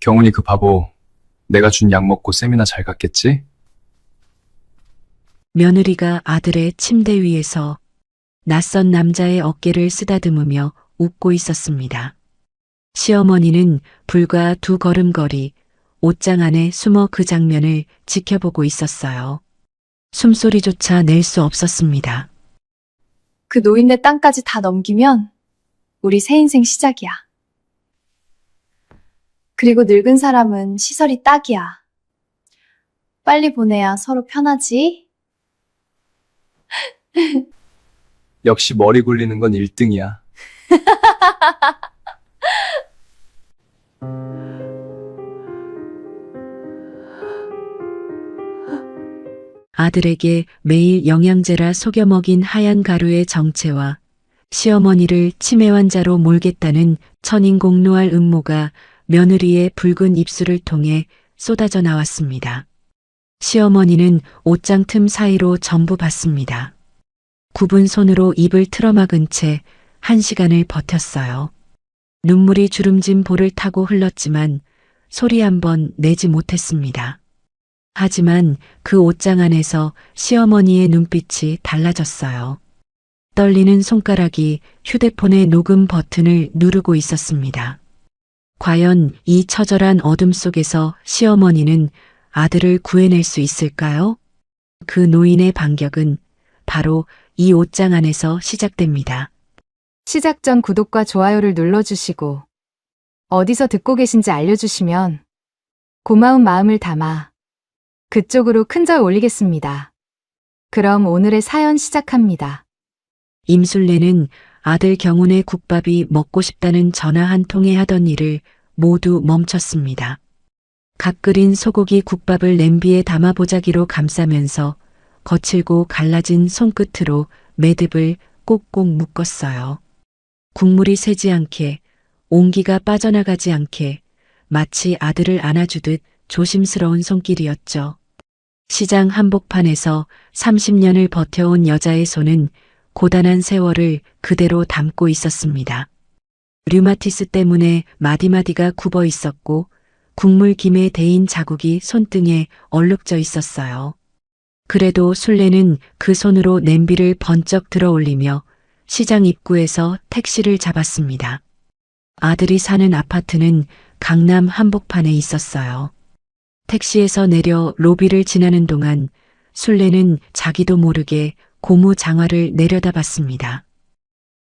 경훈이 그 바보, 내가 준 약 먹고 쌤이나 잘 갔겠지? 며느리가 아들의 침대 위에서 낯선 남자의 어깨를 쓰다듬으며 웃고 있었습니다. 시어머니는 불과 2걸음거리 옷장 안에 숨어 그 장면을 지켜보고 있었어요. 숨소리조차 낼 수 없었습니다. 그 노인네 땅까지 다 넘기면 우리 새 인생 시작이야. 그리고 늙은 사람은 시설이 딱이야. 빨리 보내야 서로 편하지? 역시 머리 굴리는 건 1등이야. 아들에게 매일 영양제라 속여 먹인 하얀 가루의 정체와 시어머니를 치매 환자로 몰겠다는 천인공노할 음모가 며느리의 붉은 입술을 통해 쏟아져 나왔습니다. 시어머니는 옷장 틈 사이로 전부 봤습니다. 굽은 손으로 입을 틀어막은 채 1시간을 버텼어요. 눈물이 주름진 볼을 타고 흘렀지만 소리 한 번 내지 못했습니다. 하지만 그 옷장 안에서 시어머니의 눈빛이 달라졌어요. 떨리는 손가락이 휴대폰의 녹음 버튼을 누르고 있었습니다. 과연 이 처절한 어둠 속에서 시어머니는 아들을 구해낼 수 있을까요? 그 노인의 반격은 바로 이 옷장 안에서 시작됩니다. 시작 전 구독과 좋아요를 눌러주시고 어디서 듣고 계신지 알려주시면 고마운 마음을 담아 그쪽으로 큰절 올리겠습니다. 그럼 오늘의 사연 시작합니다. 임술래는 아들 경훈의 국밥이 먹고 싶다는 전화 한 통에 하던 일을 모두 멈췄습니다. 갓 끓인 소고기 국밥을 냄비에 담아 보자기로 감싸면서 거칠고 갈라진 손끝으로 매듭을 꼭꼭 묶었어요. 국물이 새지 않게, 온기가 빠져나가지 않게 마치 아들을 안아주듯 조심스러운 손길이었죠. 시장 한복판에서 30년을 버텨온 여자의 손은 고단한 세월을 그대로 담고 있었습니다. 류마티스 때문에 마디마디가 굽어 있었고 국물 김에 데인 자국이 손등에 얼룩져 있었어요. 그래도 술래는 그 손으로 냄비를 번쩍 들어 올리며 시장 입구에서 택시를 잡았습니다. 아들이 사는 아파트는 강남 한복판에 있었어요. 택시에서 내려 로비를 지나는 동안 술래는 자기도 모르게 고무 장화를 내려다봤습니다.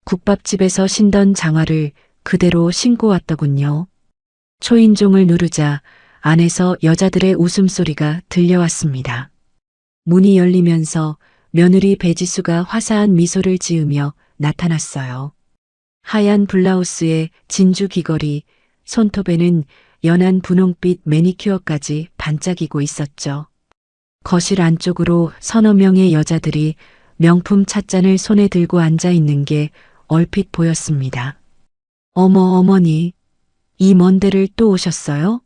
국밥집에서 신던 장화를 그대로 신고 왔더군요. 초인종을 누르자 안에서 여자들의 웃음소리가 들려왔습니다. 문이 열리면서 며느리 배지수가 화사한 미소를 지으며 나타났어요. 하얀 블라우스에 진주 귀걸이, 손톱에는 연한 분홍빛 매니큐어까지 반짝이고 있었죠. 거실 안쪽으로 서너 명의 여자들이 명품 찻잔을 손에 들고 앉아 있는 게 얼핏 보였습니다. 어머 어머니, 이 먼 데를 또 오셨어요?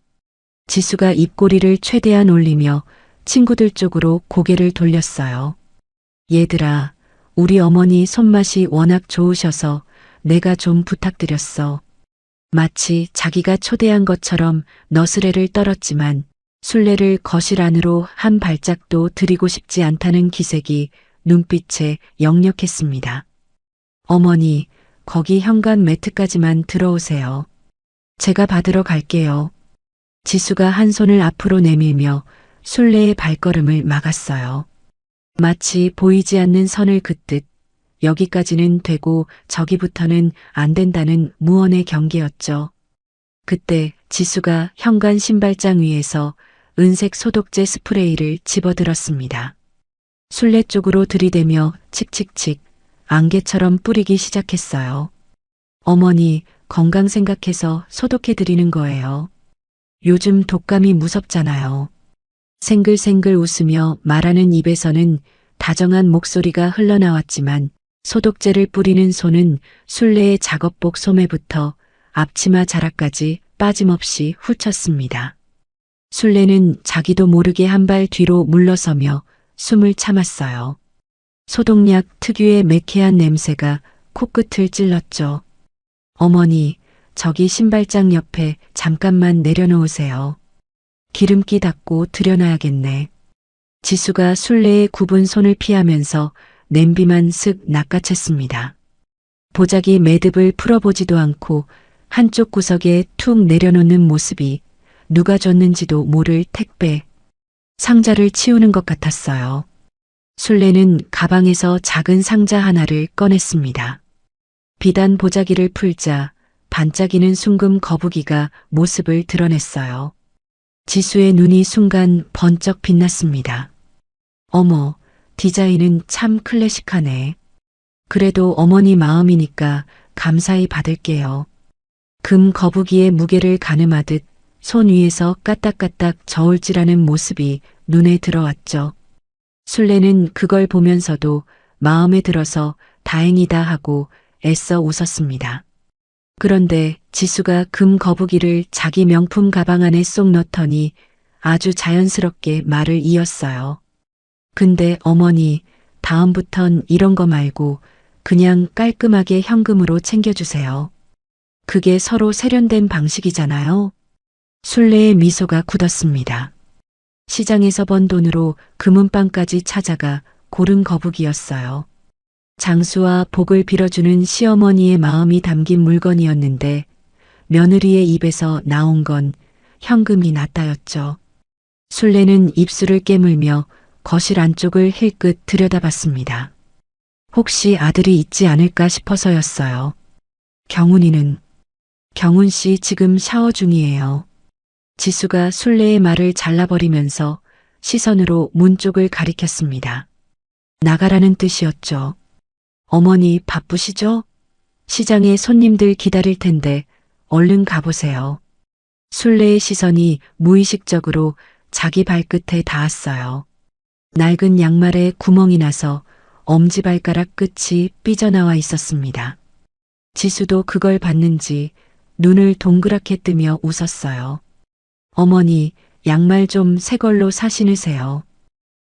지수가 입꼬리를 최대한 올리며 친구들 쪽으로 고개를 돌렸어요. 얘들아, 우리 어머니 손맛이 워낙 좋으셔서 내가 좀 부탁드렸어. 마치 자기가 초대한 것처럼 너스레를 떨었지만 술래를 거실 안으로 한 발짝도 들이고 싶지 않다는 기색이 눈빛에 역력했습니다. 어머니, 거기 현관 매트까지만 들어오세요. 제가 받으러 갈게요. 지수가 한 손을 앞으로 내밀며 술래의 발걸음을 막았어요. 마치 보이지 않는 선을 긋듯 여기까지는 되고 저기부터는 안 된다는 무언의 경계였죠. 그때 지수가 현관 신발장 위에서 은색 소독제 스프레이를 집어들었습니다. 술래 쪽으로 들이대며 칙칙칙 안개처럼 뿌리기 시작했어요. 어머니, 건강 생각해서 소독해드리는 거예요. 요즘 독감이 무섭잖아요. 생글생글 웃으며 말하는 입에서는 다정한 목소리가 흘러나왔지만 소독제를 뿌리는 손은 술래의 작업복 소매부터 앞치마 자락까지 빠짐없이 훑쳤습니다. 술래는 자기도 모르게 한 발 뒤로 물러서며 숨을 참았어요. 소독약 특유의 매캐한 냄새가 코끝을 찔렀죠. 어머니, 저기 신발장 옆에 잠깐만 내려놓으세요. 기름기 닦고 들여놔야겠네. 지수가 술래의 굽은 손을 피하면서 냄비만 쓱 낚아챘습니다. 보자기 매듭을 풀어보지도 않고 한쪽 구석에 툭 내려놓는 모습이 누가 줬는지도 모를 택배 상자를 치우는 것 같았어요. 술래는 가방에서 작은 상자 하나를 꺼냈습니다. 비단 보자기를 풀자 반짝이는 순금 거북이가 모습을 드러냈어요. 지수의 눈이 순간 번쩍 빛났습니다. 어머, 디자인은 참 클래식하네. 그래도 어머니 마음이니까 감사히 받을게요. 금 거북이의 무게를 가늠하듯 손 위에서 까딱까딱 저울질하는 모습이 눈에 들어왔죠. 술래는 그걸 보면서도 마음에 들어서 다행이다 하고 애써 웃었습니다. 그런데 지수가 금 거북이를 자기 명품 가방 안에 쏙 넣더니 아주 자연스럽게 말을 이었어요. 근데 어머니, 다음부턴 이런 거 말고 그냥 깔끔하게 현금으로 챙겨주세요. 그게 서로 세련된 방식이잖아요. 술래의 미소가 굳었습니다. 시장에서 번 돈으로 금은방까지 찾아가 고른 거북이였어요. 장수와 복을 빌어주는 시어머니의 마음이 담긴 물건이었는데 며느리의 입에서 나온 건 현금이 낫다였죠. 술래는 입술을 깨물며 거실 안쪽을 힐끗 들여다봤습니다. 혹시 아들이 있지 않을까 싶어서였어요. 경훈이는? 경훈 씨 지금 샤워 중이에요. 지수가 술래의 말을 잘라버리면서 시선으로 문 쪽을 가리켰습니다. 나가라는 뜻이었죠. 어머니 바쁘시죠? 시장에 손님들 기다릴 텐데 얼른 가보세요. 술래의 시선이 무의식적으로 자기 발끝에 닿았어요. 낡은 양말에 구멍이 나서 엄지발가락 끝이 삐져나와 있었습니다. 지수도 그걸 봤는지 눈을 동그랗게 뜨며 웃었어요. 어머니, 양말 좀 새 걸로 사 신으세요.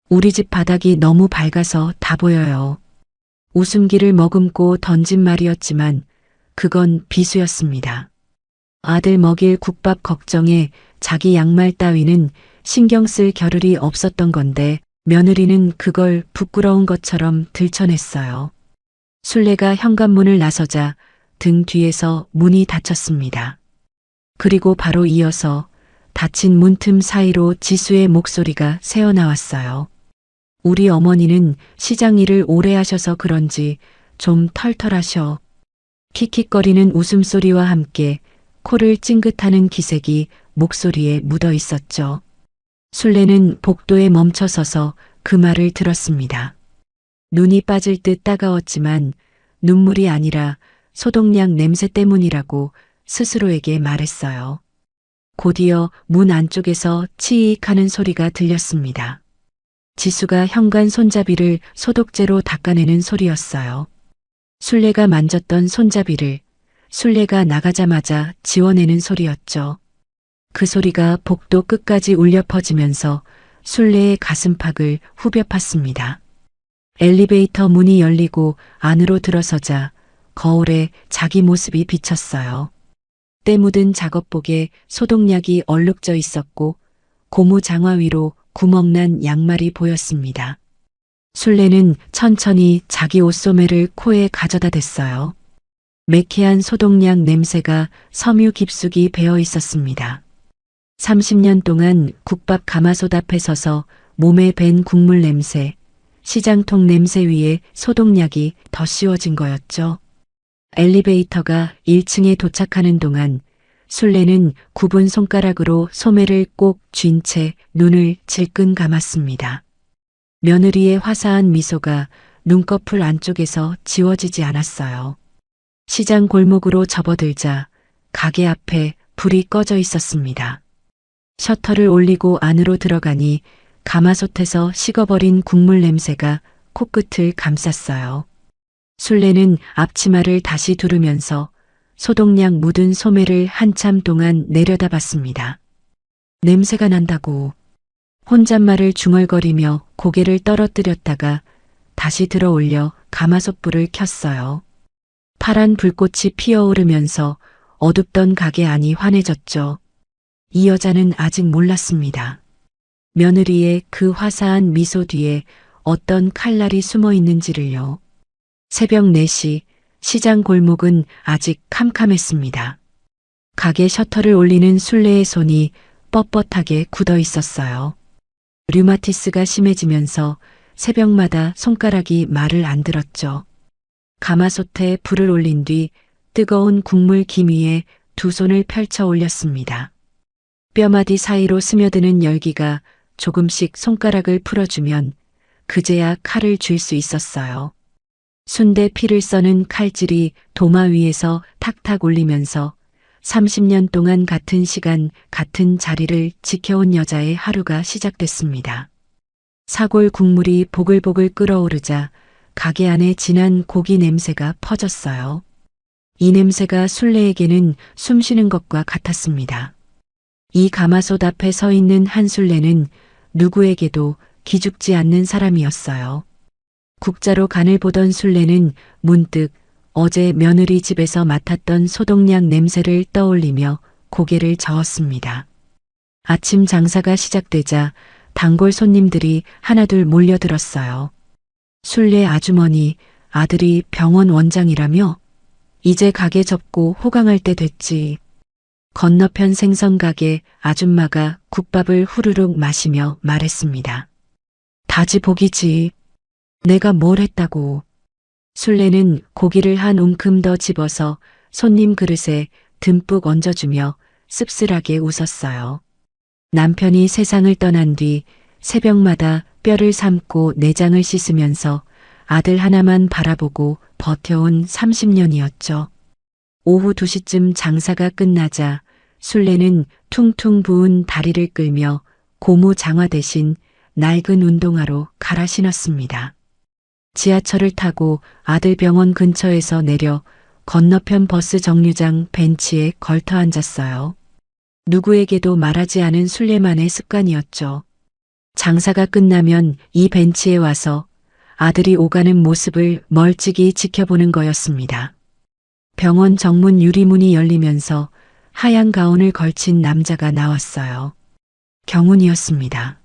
우리 집 바닥이 너무 밝아서 다 보여요. 웃음기를 머금고 던진 말이었지만 그건 비수였습니다. 아들 먹일 국밥 걱정에 자기 양말 따위는 신경 쓸 겨를이 없었던 건데 며느리는 그걸 부끄러운 것처럼 들춰냈어요. 술래가 현관문을 나서자 등 뒤에서 문이 닫혔습니다. 그리고 바로 이어서 닫힌 문틈 사이로 지수의 목소리가 새어나왔어요. 우리 어머니는 시장 일을 오래 하셔서 그런지 좀 털털하셔. 킥킥거리는 웃음소리와 함께 코를 찡긋하는 기색이 목소리에 묻어 있었죠. 술래는 복도에 멈춰서서 그 말을 들었습니다. 눈이 빠질 듯 따가웠지만 눈물이 아니라 소독약 냄새 때문이라고 스스로에게 말했어요. 곧이어 문 안쪽에서 치익 하는 소리가 들렸습니다. 지수가 현관 손잡이를 소독제로 닦아내는 소리였어요. 술래가 만졌던 손잡이를 술래가 나가자마자 지워내는 소리였죠. 그 소리가 복도 끝까지 울려 퍼지면서 술래의 가슴팍을 후벼 팠습니다. 엘리베이터 문이 열리고 안으로 들어서자 거울에 자기 모습이 비쳤어요. 때 묻은 작업복에 소독약이 얼룩져 있었고 고무 장화 위로 구멍난 양말이 보였습니다. 술래는 천천히 자기 옷소매를 코에 가져다 댔어요. 매캐한 소독약 냄새가 섬유 깊숙이 배어 있었습니다. 30년 동안 국밥 가마솥 앞에 서서 몸에 밴 국물 냄새, 시장통 냄새 위에 소독약이 더 씌워진 거였죠. 엘리베이터가 1층에 도착하는 동안 술래는 굽은 손가락으로 소매를 꼭 쥔 채 눈을 질끈 감았습니다. 며느리의 화사한 미소가 눈꺼풀 안쪽에서 지워지지 않았어요. 시장 골목으로 접어들자 가게 앞에 불이 꺼져 있었습니다. 셔터를 올리고 안으로 들어가니 가마솥에서 식어버린 국물 냄새가 코끝을 감쌌어요. 술래는 앞치마를 다시 두르면서 소독약 묻은 소매를 한참 동안 내려다봤습니다. 냄새가 난다고. 혼잣말을 중얼거리며 고개를 떨어뜨렸다가 다시 들어올려 가마솥불을 켰어요. 파란 불꽃이 피어오르면서 어둡던 가게 안이 환해졌죠. 이 여자는 아직 몰랐습니다. 며느리의 그 화사한 미소 뒤에 어떤 칼날이 숨어 있는지를요. 새벽 4시 시장 골목은 아직 캄캄했습니다. 가게 셔터를 올리는 순례의 손이 뻣뻣하게 굳어 있었어요. 류마티스가 심해지면서 새벽마다 손가락이 말을 안 들었죠. 가마솥에 불을 올린 뒤 뜨거운 국물 김 위에 두 손을 펼쳐 올렸습니다. 뼈마디 사이로 스며드는 열기가 조금씩 손가락을 풀어주면 그제야 칼을 쥘 수 있었어요. 순대 피를 써는 칼질이 도마 위에서 탁탁 울리면서 30년 동안 같은 시간, 같은 자리를 지켜온 여자의 하루가 시작됐습니다. 사골 국물이 보글보글 끓어오르자 가게 안에 진한 고기 냄새가 퍼졌어요. 이 냄새가 순례에게는 숨쉬는 것과 같았습니다. 이 가마솥 앞에 서 있는 한 순례는 누구에게도 기죽지 않는 사람이었어요. 국자로 간을 보던 순례는 문득 어제 며느리 집에서 맡았던 소독약 냄새를 떠올리며 고개를 저었습니다. 아침 장사가 시작되자 단골 손님들이 하나둘 몰려들었어요. 순례 아주머니, 아들이 병원 원장이라며? 이제 가게 접고 호강할 때 됐지. 건너편 생선가게 아줌마가 국밥을 후루룩 마시며 말했습니다. 다지복이지. 내가 뭘 했다고. 순례는 고기를 한 움큼 더 집어서 손님 그릇에 듬뿍 얹어주며 씁쓸하게 웃었어요. 남편이 세상을 떠난 뒤 새벽마다 뼈를 삶고 내장을 씻으면서 아들 하나만 바라보고 버텨온 30년이었죠. 오후 2시쯤 장사가 끝나자 순례는 퉁퉁 부은 다리를 끌며 고무 장화 대신 낡은 운동화로 갈아 신었습니다. 지하철을 타고 아들 병원 근처에서 내려 건너편 버스 정류장 벤치에 걸터 앉았어요. 누구에게도 말하지 않은 순례만의 습관이었죠. 장사가 끝나면 이 벤치에 와서 아들이 오가는 모습을 멀찍이 지켜보는 거였습니다. 병원 정문 유리문이 열리면서 하얀 가운을 걸친 남자가 나왔어요. 경훈이었습니다.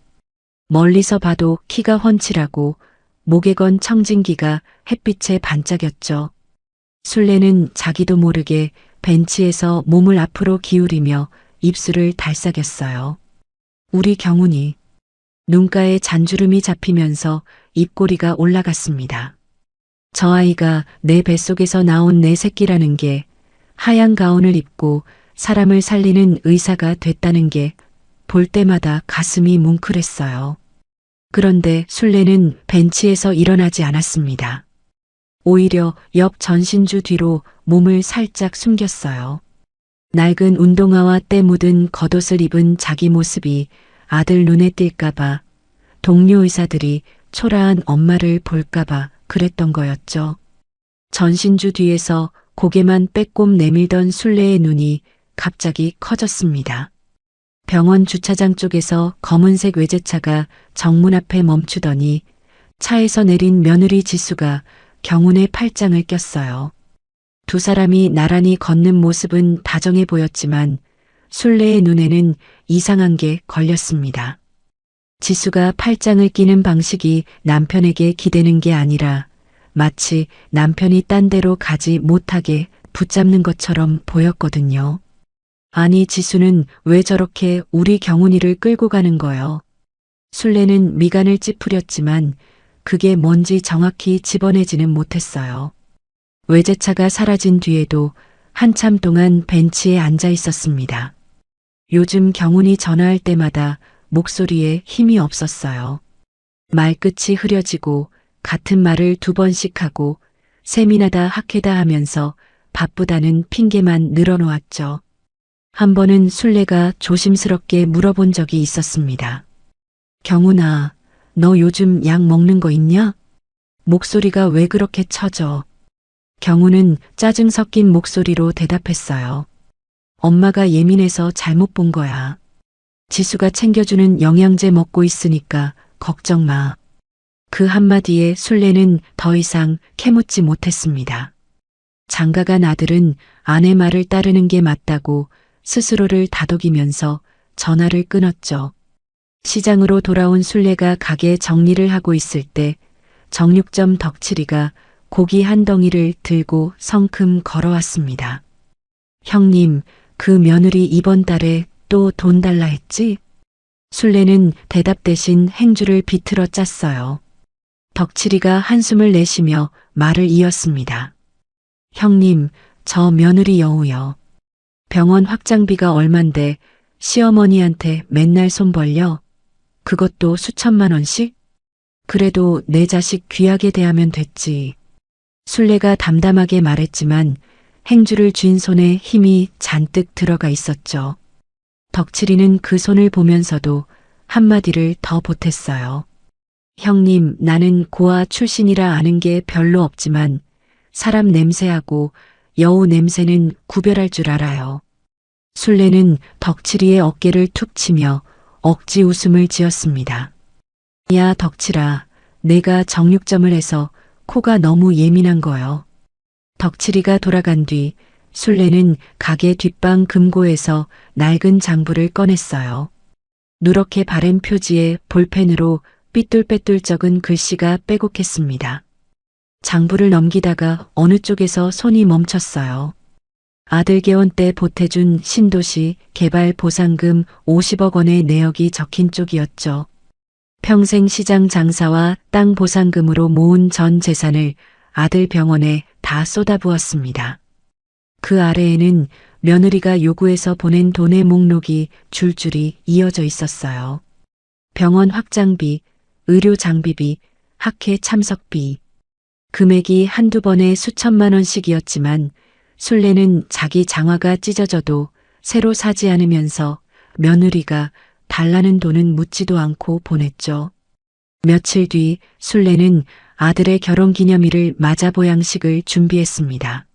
멀리서 봐도 키가 훤칠하고 목에 건 청진기가 햇빛에 반짝였죠. 순례는 자기도 모르게 벤치에서 몸을 앞으로 기울이며 입술을 달싹였어요. 우리 경훈이. 눈가에 잔주름이 잡히면서 입꼬리가 올라갔습니다. 저 아이가 내 뱃속에서 나온 내 새끼라는 게, 하얀 가운을 입고 사람을 살리는 의사가 됐다는 게 볼 때마다 가슴이 뭉클했어요. 그런데 순례는 벤치에서 일어나지 않았습니다. 오히려 옆 전신주 뒤로 몸을 살짝 숨겼어요. 낡은 운동화와 때 묻은 겉옷을 입은 자기 모습이 아들 눈에 띌까봐, 동료 의사들이 초라한 엄마를 볼까봐 그랬던 거였죠. 전신주 뒤에서 고개만 빼꼼 내밀던 순례의 눈이 갑자기 커졌습니다. 병원 주차장 쪽에서 검은색 외제차가 정문 앞에 멈추더니 차에서 내린 며느리 지수가 경훈의 팔짱을 꼈어요. 두 사람이 나란히 걷는 모습은 다정해 보였지만 순례의 눈에는 이상한 게 걸렸습니다. 지수가 팔짱을 끼는 방식이 남편에게 기대는 게 아니라 마치 남편이 딴 데로 가지 못하게 붙잡는 것처럼 보였거든요. 아니, 지수는 왜 저렇게 우리 경훈이를 끌고 가는 거요? 순례는 미간을 찌푸렸지만 그게 뭔지 정확히 집어내지는 못했어요. 외제차가 사라진 뒤에도 한참 동안 벤치에 앉아 있었습니다. 요즘 경훈이 전화할 때마다 목소리에 힘이 없었어요. 말끝이 흐려지고 같은 말을 2번씩 하고 세미나다 학회다 하면서 바쁘다는 핑계만 늘어놓았죠. 한 번은 순례가 조심스럽게 물어본 적이 있었습니다. 경훈아, 너 요즘 약 먹는 거 있냐? 목소리가 왜 그렇게 처져? 경훈은 짜증 섞인 목소리로 대답했어요. 엄마가 예민해서 잘못 본 거야. 지수가 챙겨주는 영양제 먹고 있으니까 걱정 마. 그 한마디에 순례는 더 이상 캐묻지 못했습니다. 장가간 아들은 아내 말을 따르는 게 맞다고 스스로를 다독이면서 전화를 끊었죠. 시장으로 돌아온 순례가 가게 정리를 하고 있을 때 정육점 덕칠이가 고기 한 덩이를 들고 성큼 걸어왔습니다. 형님, 그 며느리 이번 달에 또 돈 달라 했지? 순례는 대답 대신 행주를 비틀어 짰어요. 덕칠이가 한숨을 내쉬며 말을 이었습니다. 형님, 저 며느리 여우요. 병원 확장비가 얼만데 시어머니한테 맨날 손 벌려? 그것도 수천만 원씩? 그래도 내 자식 귀하게 대하면 됐지. 순례가 담담하게 말했지만 행주를 쥔 손에 힘이 잔뜩 들어가 있었죠. 덕칠이는 그 손을 보면서도 한마디를 더 보탰어요. 형님, 나는 고아 출신이라 아는 게 별로 없지만 사람 냄새하고 여우 냄새는 구별할 줄 알아요. 순례는 덕칠이의 어깨를 툭 치며 억지 웃음을 지었습니다. 야, 덕칠아, 내가 정육점을 해서 코가 너무 예민한 거요. 덕칠이가 돌아간 뒤 순례는 가게 뒷방 금고에서 낡은 장부를 꺼냈어요. 누렇게 바랜 표지에 볼펜으로 삐뚤빼뚤 적은 글씨가 빼곡했습니다. 장부를 넘기다가 어느 쪽에서 손이 멈췄어요. 아들 개원 때 보태준 신도시 개발 보상금 50억 원의 내역이 적힌 쪽이었죠. 평생 시장 장사와 땅 보상금으로 모은 전 재산을 아들 병원에 다 쏟아부었습니다. 그 아래에는 며느리가 요구해서 보낸 돈의 목록이 줄줄이 이어져 있었어요. 병원 확장비, 의료 장비비, 학회 참석비. 금액이 한두 번에 수천만 원씩이었지만 순례는 자기 장화가 찢어져도 새로 사지 않으면서 며느리가 달라는 돈은 묻지도 않고 보냈죠. 며칠 뒤 순례는 아들의 결혼기념일을 맞아 보양식을 준비했습니다.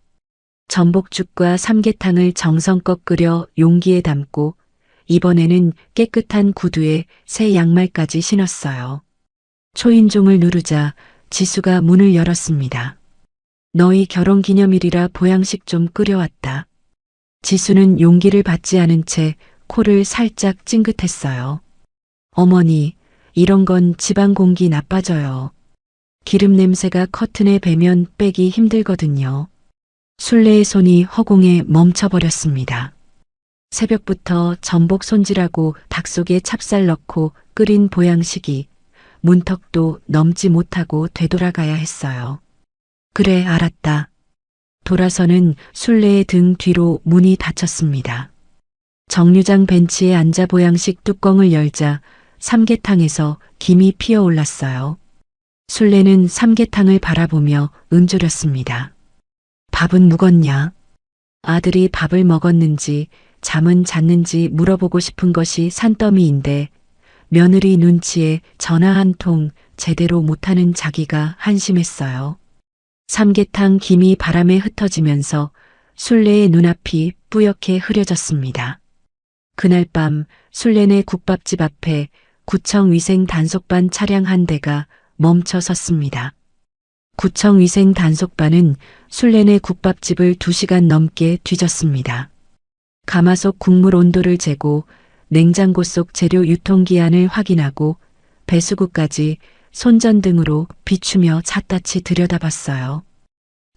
전복죽과 삼계탕을 정성껏 끓여 용기에 담고 이번에는 깨끗한 구두에 새 양말까지 신었어요. 초인종을 누르자 지수가 문을 열었습니다. 너희 결혼기념일이라 보양식 좀 끓여왔다. 지수는 용기를 받지 않은 채 코를 살짝 찡긋했어요. 어머니, 이런 건 집안 공기 나빠져요. 기름 냄새가 커튼에 배면 빼기 힘들거든요. 순례의 손이 허공에 멈춰버렸습니다. 새벽부터 전복 손질하고 닭 속에 찹쌀 넣고 끓인 보양식이 문턱도 넘지 못하고 되돌아가야 했어요. 그래, 알았다. 돌아서는 순례의 등 뒤로 문이 닫혔습니다. 정류장 벤치에 앉아 보양식 뚜껑을 열자 삼계탕에서 김이 피어올랐어요. 순례는 삼계탕을 바라보며 은조렸습니다. 밥은 묵었냐? 아들이 밥을 먹었는지 잠은 잤는지 물어보고 싶은 것이 산더미인데 며느리 눈치에 전화 한 통 제대로 못하는 자기가 한심했어요. 삼계탕 김이 바람에 흩어지면서 순례의 눈앞이 뿌옇게 흐려졌습니다. 그날 밤 순례네 국밥집 앞에 구청 위생 단속반 차량 한 대가 멈춰 섰습니다. 구청 위생 단속반은 순례네 국밥집을 2시간 넘게 뒤졌습니다. 가마솥 국물 온도를 재고 냉장고 속 재료 유통기한을 확인하고 배수구까지 손전등으로 비추며 샅샅이 들여다봤어요.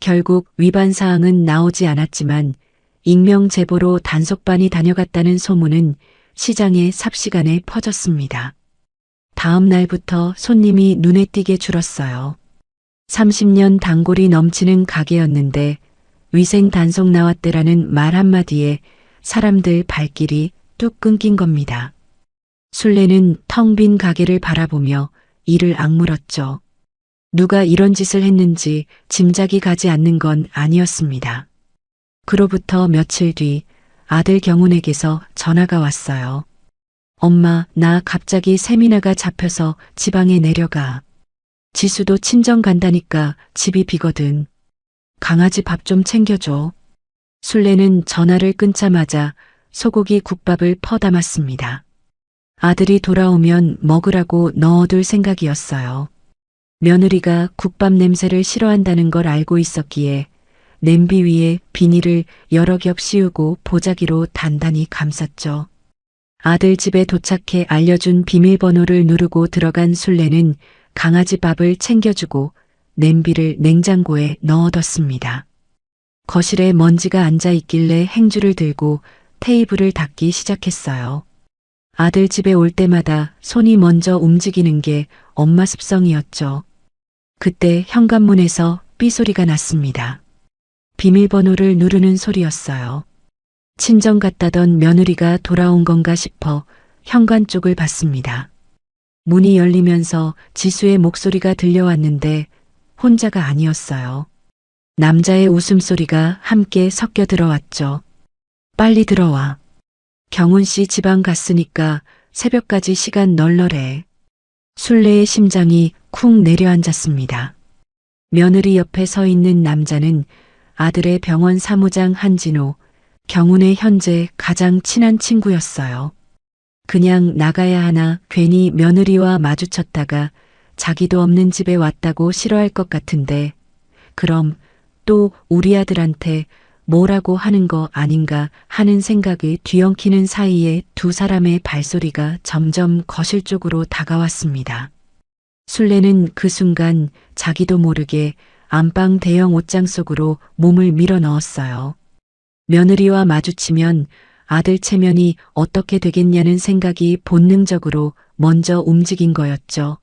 결국 위반 사항은 나오지 않았지만 익명 제보로 단속반이 다녀갔다는 소문은 시장에 삽시간에 퍼졌습니다. 다음 날부터 손님이 눈에 띄게 줄었어요. 30년 단골이 넘치는 가게였는데 위생 단속 나왔대라는 말 한마디에 사람들 발길이 뚝 끊긴 겁니다. 순례는 텅 빈 가게를 바라보며 이를 악물었죠. 누가 이런 짓을 했는지 짐작이 가지 않는 건 아니었습니다. 그로부터 며칠 뒤 아들 경훈에게서 전화가 왔어요. 엄마, 나 갑자기 세미나가 잡혀서 지방에 내려가. 지수도 친정 간다니까 집이 비거든. 강아지 밥 좀 챙겨줘. 순례는 전화를 끊자마자 소고기 국밥을 퍼담았습니다. 아들이 돌아오면 먹으라고 넣어둘 생각이었어요. 며느리가 국밥 냄새를 싫어한다는 걸 알고 있었기에 냄비 위에 비닐을 여러 겹 씌우고 보자기로 단단히 감쌌죠. 아들 집에 도착해 알려준 비밀번호를 누르고 들어간 술래는 강아지 밥을 챙겨주고 냄비를 냉장고에 넣어뒀습니다. 거실에 먼지가 앉아 있길래 행주를 들고 테이블을 닦기 시작했어요. 아들 집에 올 때마다 손이 먼저 움직이는 게 엄마 습성이었죠. 그때 현관문에서 삐소리가 났습니다. 비밀번호를 누르는 소리였어요. 친정 같다던 며느리가 돌아온 건가 싶어 현관 쪽을 봤습니다. 문이 열리면서 지수의 목소리가 들려왔는데 혼자가 아니었어요. 남자의 웃음소리가 함께 섞여 들어왔죠. 빨리 들어와. 경훈 씨 지방 갔으니까 새벽까지 시간 널널해. 술래의 심장이 쿵 내려앉았습니다. 며느리 옆에 서 있는 남자는 아들의 병원 사무장 한진호, 경훈의 현재 가장 친한 친구였어요. 그냥 나가야 하나 괜히 며느리와 마주쳤다가 자기도 없는 집에 왔다고 싫어할 것 같은데 그럼 또 우리 아들한테 뭐라고 하는 거 아닌가 하는 생각이 뒤엉키는 사이에 두 사람의 발소리가 점점 거실 쪽으로 다가왔습니다. 술래는 그 순간 자기도 모르게 안방 대형 옷장 속으로 몸을 밀어 넣었어요. 며느리와 마주치면 아들 체면이 어떻게 되겠냐는 생각이 본능적으로 먼저 움직인 거였죠.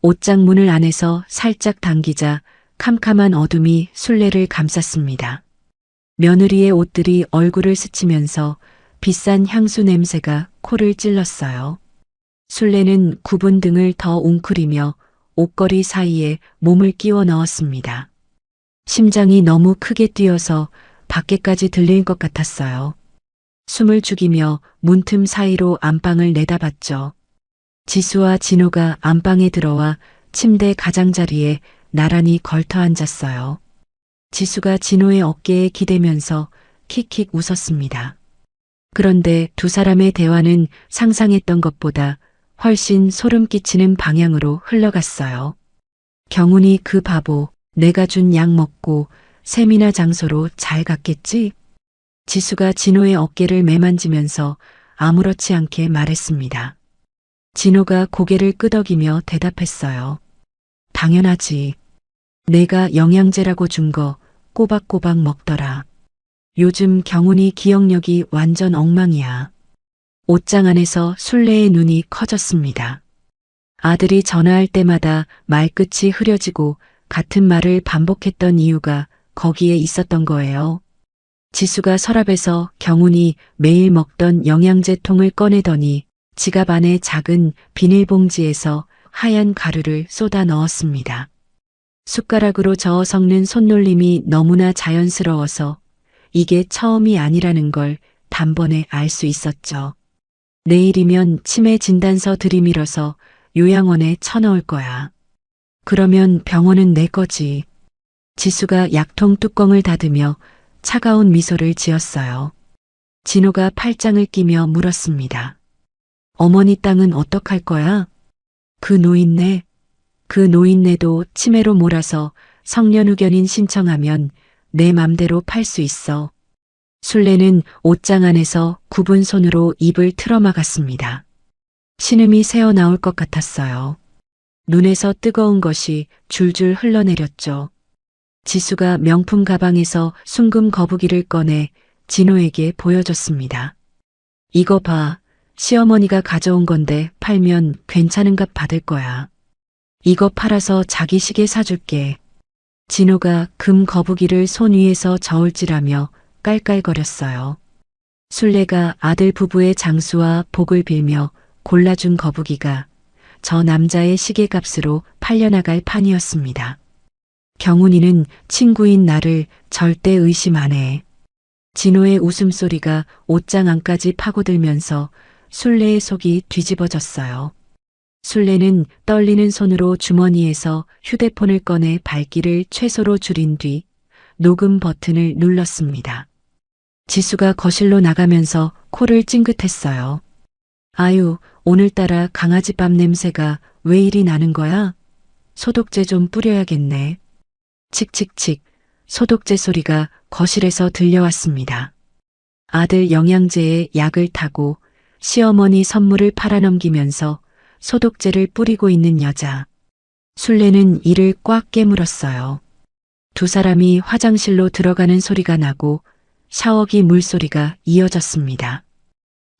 옷장 문을 안에서 살짝 당기자 캄캄한 어둠이 술래를 감쌌습니다. 며느리의 옷들이 얼굴을 스치면서 비싼 향수 냄새가 코를 찔렀어요. 술래는 굽은 등을 더 웅크리며 옷걸이 사이에 몸을 끼워 넣었습니다. 심장이 너무 크게 뛰어서 밖에까지 들릴 것 같았어요. 숨을 죽이며 문틈 사이로 안방을 내다봤죠. 지수와 진호가 안방에 들어와 침대 가장자리에 나란히 걸터 앉았어요. 지수가 진호의 어깨에 기대면서 킥킥 웃었습니다. 그런데 두 사람의 대화는 상상했던 것보다 훨씬 소름 끼치는 방향으로 흘러갔어요. 경훈이 그 바보, 내가 준 약 먹고 세미나 장소로 잘 갔겠지? 지수가 진호의 어깨를 매만지면서 아무렇지 않게 말했습니다. 진호가 고개를 끄덕이며 대답했어요. 당연하지. 내가 영양제라고 준 거 꼬박꼬박 먹더라. 요즘 경훈이 기억력이 완전 엉망이야. 옷장 안에서 술래의 눈이 커졌습니다. 아들이 전화할 때마다 말끝이 흐려지고 같은 말을 반복했던 이유가 거기에 있었던 거예요. 지수가 서랍에서 경훈이 매일 먹던 영양제 통을 꺼내더니 지갑 안에 작은 비닐봉지에서 하얀 가루를 쏟아 넣었습니다. 숟가락으로 저어 섞는 손놀림이 너무나 자연스러워서 이게 처음이 아니라는 걸 단번에 알 수 있었죠. 내일이면 치매 진단서 들이밀어서 요양원에 쳐넣을 거야. 그러면 병원은 내 거지. 지수가 약통 뚜껑을 닫으며 차가운 미소를 지었어요. 진호가 팔짱을 끼며 물었습니다. 어머니 땅은 어떡할 거야? 그 노인네도 치매로 몰아서 성년후견인 신청하면 내 맘대로 팔 수 있어. 술래는 옷장 안에서 굽은 손으로 입을 틀어막았습니다. 신음이 새어나올 것 같았어요. 눈에서 뜨거운 것이 줄줄 흘러내렸죠. 지수가 명품 가방에서 순금 거북이를 꺼내 진호에게 보여줬습니다. 이거 봐. 시어머니가 가져온 건데 팔면 괜찮은 값 받을 거야. 이거 팔아서 자기 시계 사줄게. 진호가 금 거북이를 손 위에서 저울질하며 깔깔거렸어요. 술래가 아들 부부의 장수와 복을 빌며 골라준 거북이가 저 남자의 시계값으로 팔려나갈 판이었습니다. 경훈이는 친구인 나를 절대 의심 안 해. 진호의 웃음소리가 옷장 안까지 파고들면서 술래의 속이 뒤집어졌어요. 술래는 떨리는 손으로 주머니에서 휴대폰을 꺼내 밝기를 최소로 줄인 뒤 녹음 버튼을 눌렀습니다. 지수가 거실로 나가면서 코를 찡긋했어요. 아유, 오늘따라 강아지밥 냄새가 왜 이리 나는 거야? 소독제 좀 뿌려야겠네. 칙칙칙. 소독제 소리가 거실에서 들려왔습니다. 아들 영양제에 약을 타고 시어머니 선물을 팔아넘기면서 소독제를 뿌리고 있는 여자. 술래는 이를 꽉 깨물었어요. 두 사람이 화장실로 들어가는 소리가 나고 샤워기 물소리가 이어졌습니다.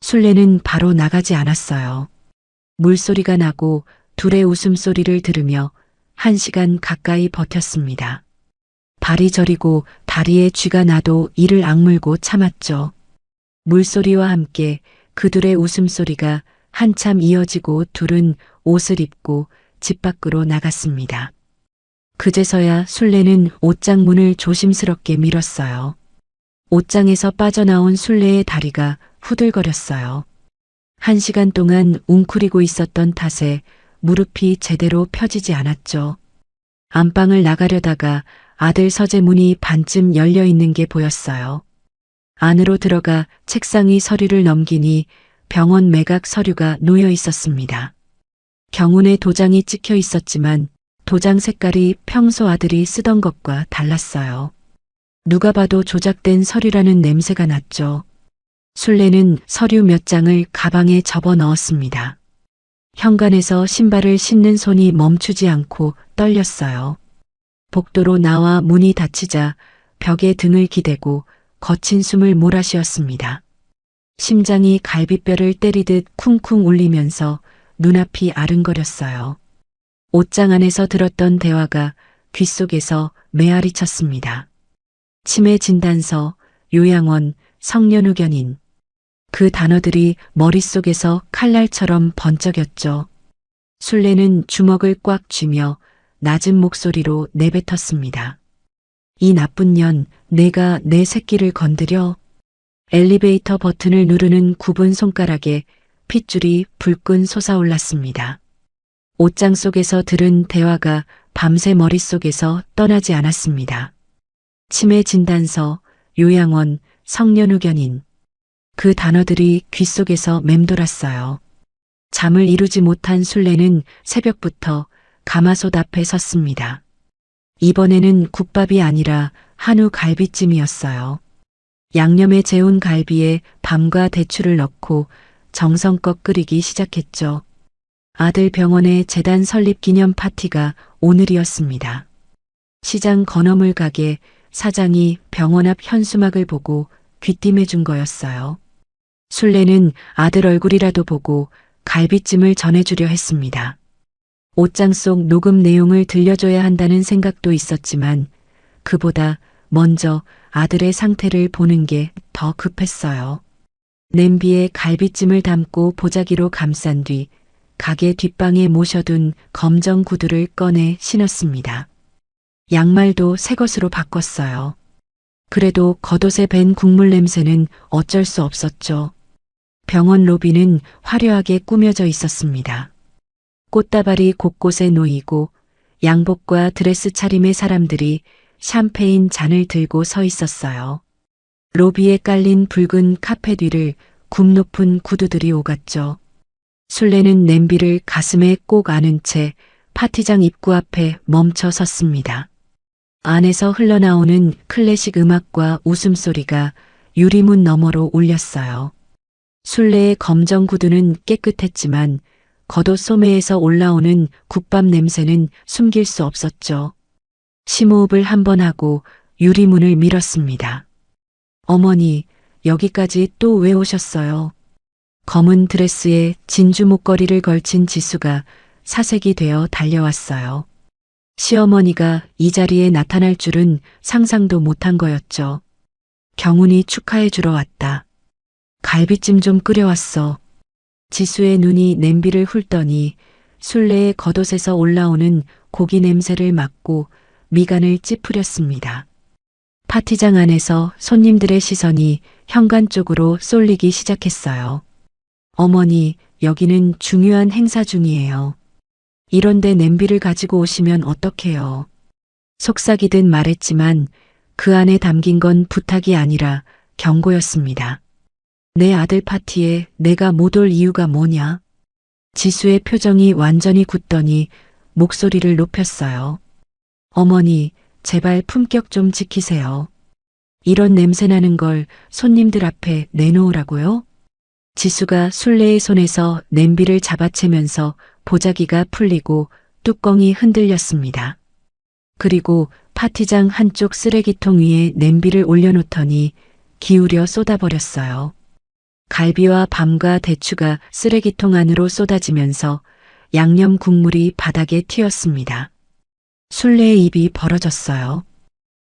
술래는 바로 나가지 않았어요. 물소리가 나고 둘의 웃음소리를 들으며 1시간 가까이 버텼습니다. 발이 저리고 다리에 쥐가 나도 이를 악물고 참았죠. 물소리와 함께 그들의 웃음소리가 한참 이어지고 둘은 옷을 입고 집 밖으로 나갔습니다. 그제서야 술래는 옷장 문을 조심스럽게 밀었어요. 옷장에서 빠져나온 술래의 다리가 후들거렸어요. 1시간 동안 웅크리고 있었던 탓에 무릎이 제대로 펴지지 않았죠. 안방을 나가려다가 아들 서재 문이 반쯤 열려 있는 게 보였어요. 안으로 들어가 책상 위 서류를 넘기니 병원 매각 서류가 놓여 있었습니다. 경운의 도장이 찍혀 있었지만 도장 색깔이 평소 아들이 쓰던 것과 달랐어요. 누가 봐도 조작된 서류라는 냄새가 났죠. 술래는 서류 몇 장을 가방에 접어 넣었습니다. 현관에서 신발을 신는 손이 멈추지 않고 떨렸어요. 복도로 나와 문이 닫히자 벽에 등을 기대고 거친 숨을 몰아쉬었습니다. 심장이 갈비뼈를 때리듯 쿵쿵 울리면서 눈앞이 아른거렸어요. 옷장 안에서 들었던 대화가 귓속에서 메아리 쳤습니다. 치매 진단서, 요양원, 성년후견인. 그 단어들이 머릿속에서 칼날처럼 번쩍였죠. 술래는 주먹을 꽉 쥐며 낮은 목소리로 내뱉었습니다. 이 나쁜 년, 내가 내 새끼를 건드려? 엘리베이터 버튼을 누르는 굽은 손가락에 핏줄이 불끈 솟아올랐습니다. 옷장 속에서 들은 대화가 밤새 머릿속에서 떠나지 않았습니다. 치매 진단서, 요양원, 성년후견인. 그 단어들이 귓속에서 맴돌았어요. 잠을 이루지 못한 술래는 새벽부터 가마솥 앞에 섰습니다. 이번에는 국밥이 아니라 한우 갈비찜이었어요. 양념에 재운 갈비에 밤과 대추를 넣고 정성껏 끓이기 시작했죠. 아들 병원의 재단 설립 기념 파티가 오늘이었습니다. 시장 건어물 가게 사장이 병원 앞 현수막을 보고 귀띔해 준 거였어요. 술래는 아들 얼굴이라도 보고 갈비찜을 전해주려 했습니다. 옷장 속 녹음 내용을 들려줘야 한다는 생각도 있었지만 그보다 먼저 아들의 상태를 보는 게 더 급했어요. 냄비에 갈비찜을 담고 보자기로 감싼 뒤 가게 뒷방에 모셔둔 검정 구두를 꺼내 신었습니다. 양말도 새 것으로 바꿨어요. 그래도 겉옷에 밴 국물 냄새는 어쩔 수 없었죠. 병원 로비는 화려하게 꾸며져 있었습니다. 꽃다발이 곳곳에 놓이고 양복과 드레스 차림의 사람들이 샴페인 잔을 들고 서 있었어요. 로비에 깔린 붉은 카펫 위를 굽 높은 구두들이 오갔죠. 술래는 냄비를 가슴에 꼭 안은 채 파티장 입구 앞에 멈춰 섰습니다. 안에서 흘러나오는 클래식 음악과 웃음소리가 유리문 너머로 울렸어요. 술래의 검정 구두는 깨끗했지만 겉옷 소매에서 올라오는 국밥 냄새는 숨길 수 없었죠. 심호흡을 한번 하고 유리문을 밀었습니다. 어머니, 여기까지 또 왜 오셨어요? 검은 드레스에 진주 목걸이를 걸친 지수가 사색이 되어 달려왔어요. 시어머니가 이 자리에 나타날 줄은 상상도 못한 거였죠. 경운이 축하해 주러 왔다. 갈비찜 좀 끓여왔어. 지수의 눈이 냄비를 훑더니 술래의 겉옷에서 올라오는 고기 냄새를 맡고 미간을 찌푸렸습니다. 파티장 안에서 손님들의 시선이 현관 쪽으로 쏠리기 시작했어요. 어머니, 여기는 중요한 행사 중이에요. 이런데 냄비를 가지고 오시면 어떡해요. 속삭이듯 말했지만 그 안에 담긴 건 부탁이 아니라 경고였습니다. 내 아들 파티에 내가 못 올 이유가 뭐냐? 지수의 표정이 완전히 굳더니 목소리를 높였어요. 어머니, 제발 품격 좀 지키세요. 이런 냄새 나는 걸 손님들 앞에 내놓으라고요? 지수가 순례의 손에서 냄비를 잡아채면서 보자기가 풀리고 뚜껑이 흔들렸습니다. 그리고 파티장 한쪽 쓰레기통 위에 냄비를 올려놓더니 기울여 쏟아버렸어요. 갈비와 밤과 대추가 쓰레기통 안으로 쏟아지면서 양념 국물이 바닥에 튀었습니다. 순례의 입이 벌어졌어요.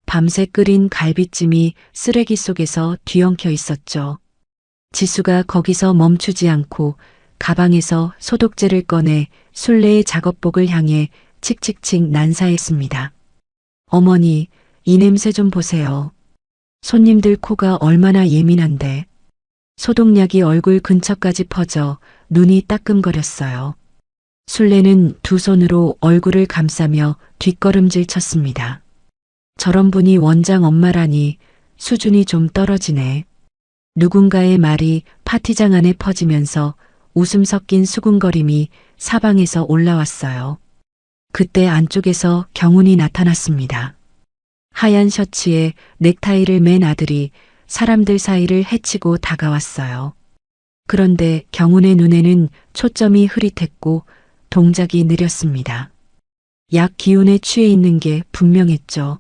밤새 끓인 갈비찜이 쓰레기 속에서 뒤엉켜 있었죠. 지수가 거기서 멈추지 않고 가방에서 소독제를 꺼내 순례의 작업복을 향해 칙칙칙 난사했습니다. 어머니, 이 냄새 좀 보세요. 손님들 코가 얼마나 예민한데. 소독약이 얼굴 근처까지 퍼져 눈이 따끔거렸어요. 순례는 두 손으로 얼굴을 감싸며 뒷걸음질 쳤습니다. 저런 분이 원장 엄마라니 수준이 좀 떨어지네. 누군가의 말이 파티장 안에 퍼지면서 웃음 섞인 수군거림이 사방에서 올라왔어요. 그때 안쪽에서 경훈이 나타났습니다. 하얀 셔츠에 넥타이를 맨 아들이 사람들 사이를 헤치고 다가왔어요. 그런데 경훈의 눈에는 초점이 흐릿했고 동작이 느렸습니다. 약 기운에 취해 있는 게 분명했죠.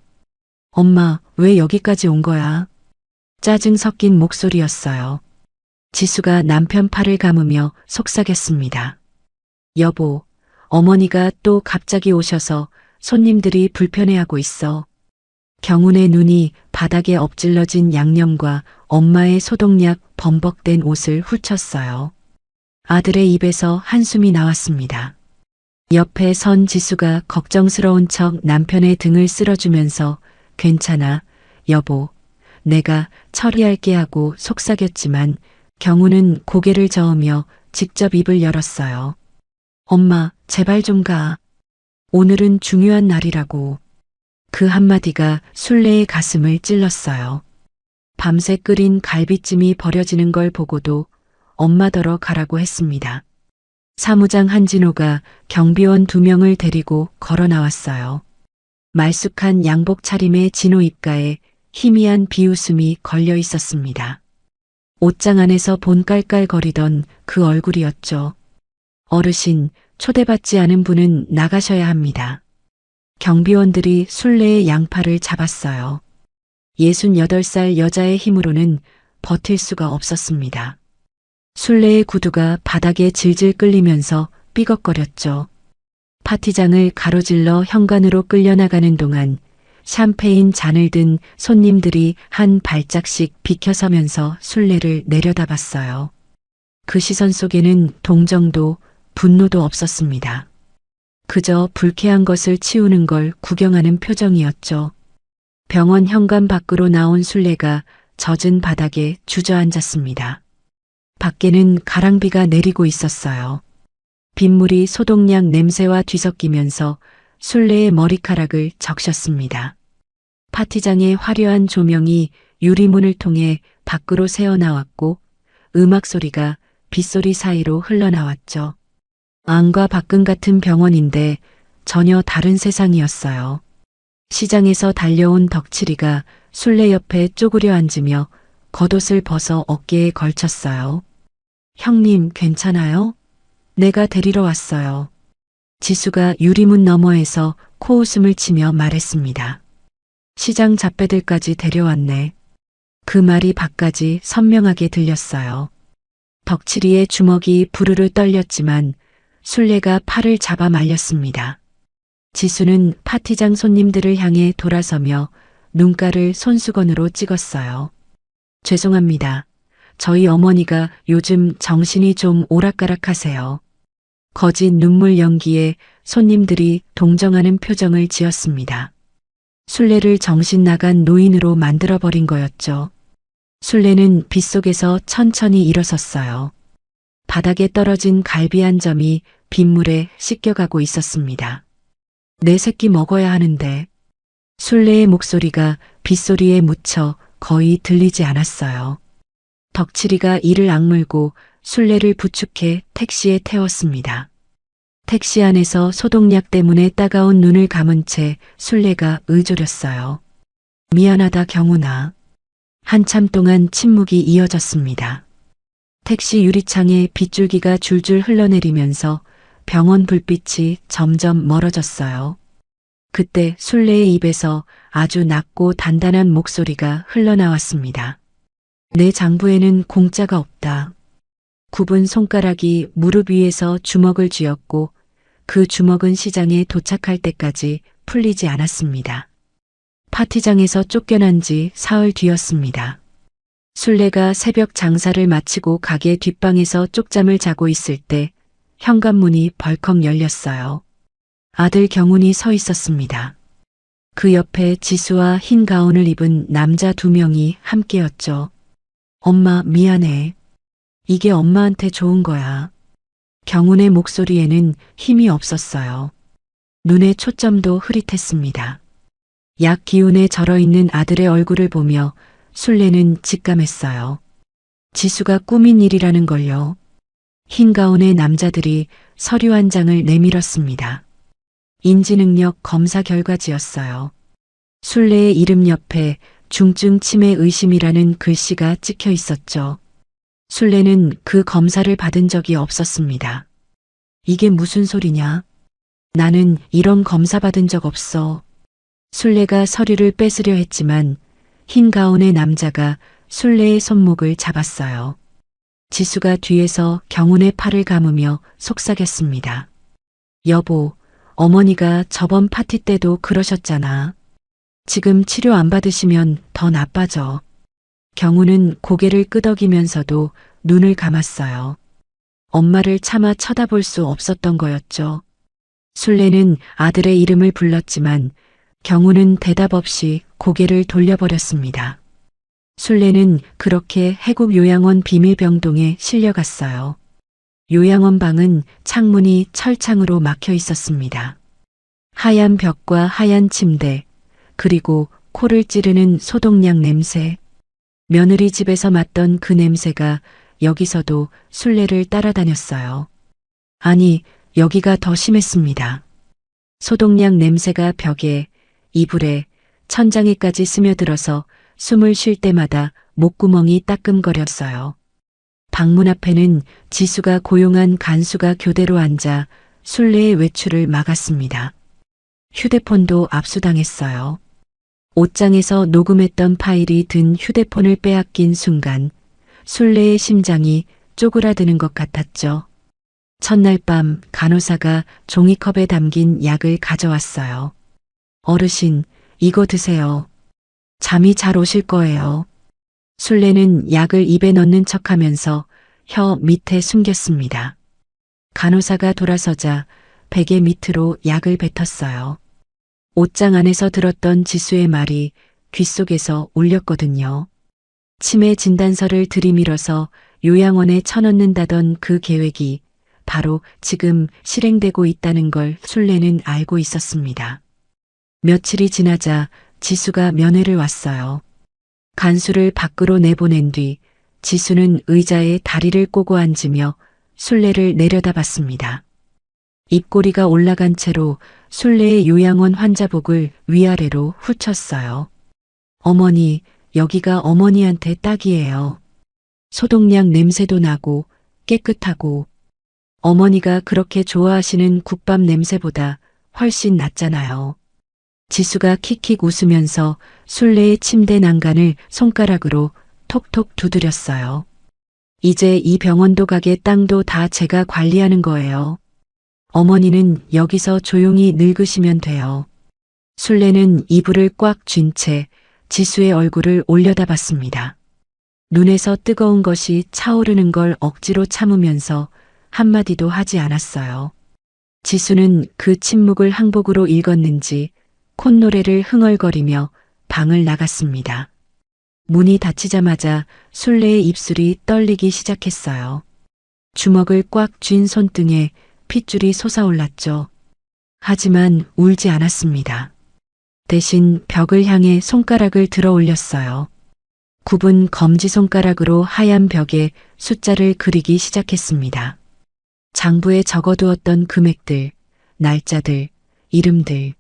엄마, 왜 여기까지 온 거야? 짜증 섞인 목소리였어요. 지수가 남편 팔을 감으며 속삭였습니다. 여보, 어머니가 또 갑자기 오셔서 손님들이 불편해하고 있어. 경훈의 눈이 바닥에 엎질러진 양념과 엄마의 소독약 범벅된 옷을 훑쳤어요. 아들의 입에서 한숨이 나왔습니다. 옆에 선 지수가 걱정스러운 척 남편의 등을 쓸어주면서 괜찮아, 여보. 내가 처리할게 하고 속삭였지만 경훈은 고개를 저으며 직접 입을 열었어요. 엄마, 제발 좀 가. 오늘은 중요한 날이라고. 그 한마디가 순례의 가슴을 찔렀어요. 밤새 끓인 갈비찜이 버려지는 걸 보고도 엄마더러 가라고 했습니다. 사무장 한진호가 경비원 2명을 데리고 걸어 나왔어요. 말쑥한 양복 차림의 진호 입가에 희미한 비웃음이 걸려 있었습니다. 옷장 안에서 본 깔깔거리던 그 얼굴이었죠. 어르신, 초대받지 않은 분은 나가셔야 합니다. 경비원들이 순례의 양팔을 잡았어요. 68살 여자의 힘으로는 버틸 수가 없었습니다. 순례의 구두가 바닥에 질질 끌리면서 삐걱거렸죠. 파티장을 가로질러 현관으로 끌려나가는 동안 샴페인 잔을 든 손님들이 한 발짝씩 비켜서면서 순례를 내려다봤어요. 그 시선 속에는 동정도 분노도 없었습니다. 그저 불쾌한 것을 치우는 걸 구경하는 표정이었죠. 병원 현관 밖으로 나온 순례가 젖은 바닥에 주저앉았습니다. 밖에는 가랑비가 내리고 있었어요. 빗물이 소독약 냄새와 뒤섞이면서 순례의 머리카락을 적셨습니다. 파티장의 화려한 조명이 유리문을 통해 밖으로 새어나왔고 음악 소리가 빗소리 사이로 흘러나왔죠. 안과 밖은 같은 병원인데 전혀 다른 세상이었어요. 시장에서 달려온 덕칠이가 순례 옆에 쪼그려 앉으며 겉옷을 벗어 어깨에 걸쳤어요. 형님, 괜찮아요? 내가 데리러 왔어요. 지수가 유리문 너머에서 코웃음을 치며 말했습니다. 시장 잡배들까지 데려왔네. 그 말이 밖까지 선명하게 들렸어요. 덕칠이의 주먹이 부르르 떨렸지만 순례가 팔을 잡아 말렸습니다. 지수는 파티장 손님들을 향해 돌아서며 눈가를 손수건으로 찍었어요. 죄송합니다. 저희 어머니가 요즘 정신이 좀 오락가락하세요. 거짓 눈물 연기에 손님들이 동정하는 표정을 지었습니다. 순례를 정신 나간 노인으로 만들어버린 거였죠. 순례는 빗속에서 천천히 일어섰어요. 바닥에 떨어진 갈비 한 점이 빗물에 씻겨가고 있었습니다. 내 새끼 먹어야 하는데. 순례의 목소리가 빗소리에 묻혀 거의 들리지 않았어요. 덕칠이가 이를 악물고 순례를 부축해 택시에 태웠습니다. 택시 안에서 소독약 때문에 따가운 눈을 감은 채 술래가 의조렸어요. 미안하다 경훈아. 한참 동안 침묵이 이어졌습니다. 택시 유리창에 빗줄기가 줄줄 흘러내리면서 병원 불빛이 점점 멀어졌어요. 그때 술래의 입에서 아주 낮고 단단한 목소리가 흘러나왔습니다. 내 장부에는 공짜가 없다. 굽은 손가락이 무릎 위에서 주먹을 쥐었고 그 주먹은 시장에 도착할 때까지 풀리지 않았습니다. 파티장에서 쫓겨난 지 사흘 뒤였습니다. 술래가 새벽 장사를 마치고 가게 뒷방에서 쪽잠을 자고 있을 때 현관문이 벌컥 열렸어요. 아들 경훈이 서 있었습니다. 그 옆에 지수와 흰 가운을 입은 남자 2명이 함께였죠. 엄마 미안해. 이게 엄마한테 좋은 거야. 경훈의 목소리에는 힘이 없었어요. 눈의 초점도 흐릿했습니다. 약 기운에 절어있는 아들의 얼굴을 보며 술래는 직감했어요. 지수가 꾸민 일이라는 걸요. 흰 가운의 남자들이 서류 한 장을 내밀었습니다. 인지능력 검사 결과지였어요. 술래의 이름 옆에 중증 치매 의심이라는 글씨가 찍혀 있었죠. 술래는 그 검사를 받은 적이 없었습니다. 이게 무슨 소리냐? 나는 이런 검사 받은 적 없어. 술래가 서류를 뺏으려 했지만 흰 가운의 남자가 술래의 손목을 잡았어요. 지수가 뒤에서 경훈의 팔을 감으며 속삭였습니다. 여보, 어머니가 저번 파티 때도 그러셨잖아. 지금 치료 안 받으시면 더 나빠져. 경훈은 고개를 끄덕이면서도 눈을 감았어요. 엄마를 차마 쳐다볼 수 없었던 거였죠. 술래는 아들의 이름을 불렀지만 경훈은 대답 없이 고개를 돌려버렸습니다. 술래는 그렇게 해국 요양원 비밀병동에 실려갔어요. 요양원 방은 창문이 철창으로 막혀 있었습니다. 하얀 벽과 하얀 침대, 그리고 코를 찌르는 소독약 냄새. 며느리 집에서 맡던 그 냄새가 여기서도 술래를 따라다녔어요. 아니, 여기가 더 심했습니다. 소독약 냄새가 벽에, 이불에, 천장에까지 스며들어서 숨을 쉴 때마다 목구멍이 따끔거렸어요. 방문 앞에는 지수가 고용한 간수가 교대로 앉아 술래의 외출을 막았습니다. 휴대폰도 압수당했어요. 옷장에서 녹음했던 파일이 든 휴대폰을 빼앗긴 순간 술래의 심장이 쪼그라드는 것 같았죠. 첫날 밤 간호사가 종이컵에 담긴 약을 가져왔어요. 어르신, 이거 드세요. 잠이 잘 오실 거예요. 술래는 약을 입에 넣는 척하면서 혀 밑에 숨겼습니다. 간호사가 돌아서자 베개 밑으로 약을 뱉었어요. 옷장 안에서 들었던 지수의 말이 귓속에서 울렸거든요. 치매 진단서를 들이밀어서 요양원에 쳐넣는다던 그 계획이 바로 지금 실행되고 있다는 걸 술래는 알고 있었습니다. 며칠이 지나자 지수가 면회를 왔어요. 간수를 밖으로 내보낸 뒤 지수는 의자에 다리를 꼬고 앉으며 술래를 내려다봤습니다. 입꼬리가 올라간 채로 술래의 요양원 환자복을 위아래로 훑혔어요. 어머니, 여기가 어머니한테 딱이에요. 소독약 냄새도 나고 깨끗하고 어머니가 그렇게 좋아하시는 국밥 냄새보다 훨씬 낫잖아요. 지수가 킥킥 웃으면서 술래의 침대 난간을 손가락으로 톡톡 두드렸어요. 이제 이 병원도 가게 땅도 다 제가 관리하는 거예요. 어머니는 여기서 조용히 늙으시면 돼요. 술래는 이불을 꽉 쥔 채 지수의 얼굴을 올려다봤습니다. 눈에서 뜨거운 것이 차오르는 걸 억지로 참으면서 한마디도 하지 않았어요. 지수는 그 침묵을 항복으로 읽었는지 콧노래를 흥얼거리며 방을 나갔습니다. 문이 닫히자마자 술래의 입술이 떨리기 시작했어요. 주먹을 꽉 쥔 손등에 핏줄이 솟아올랐죠. 하지만 울지 않았습니다. 대신 벽을 향해 손가락을 들어 올렸어요. 굽은 검지손가락으로 하얀 벽에 숫자를 그리기 시작했습니다. 장부에 적어두었던 금액들, 날짜들, 이름들.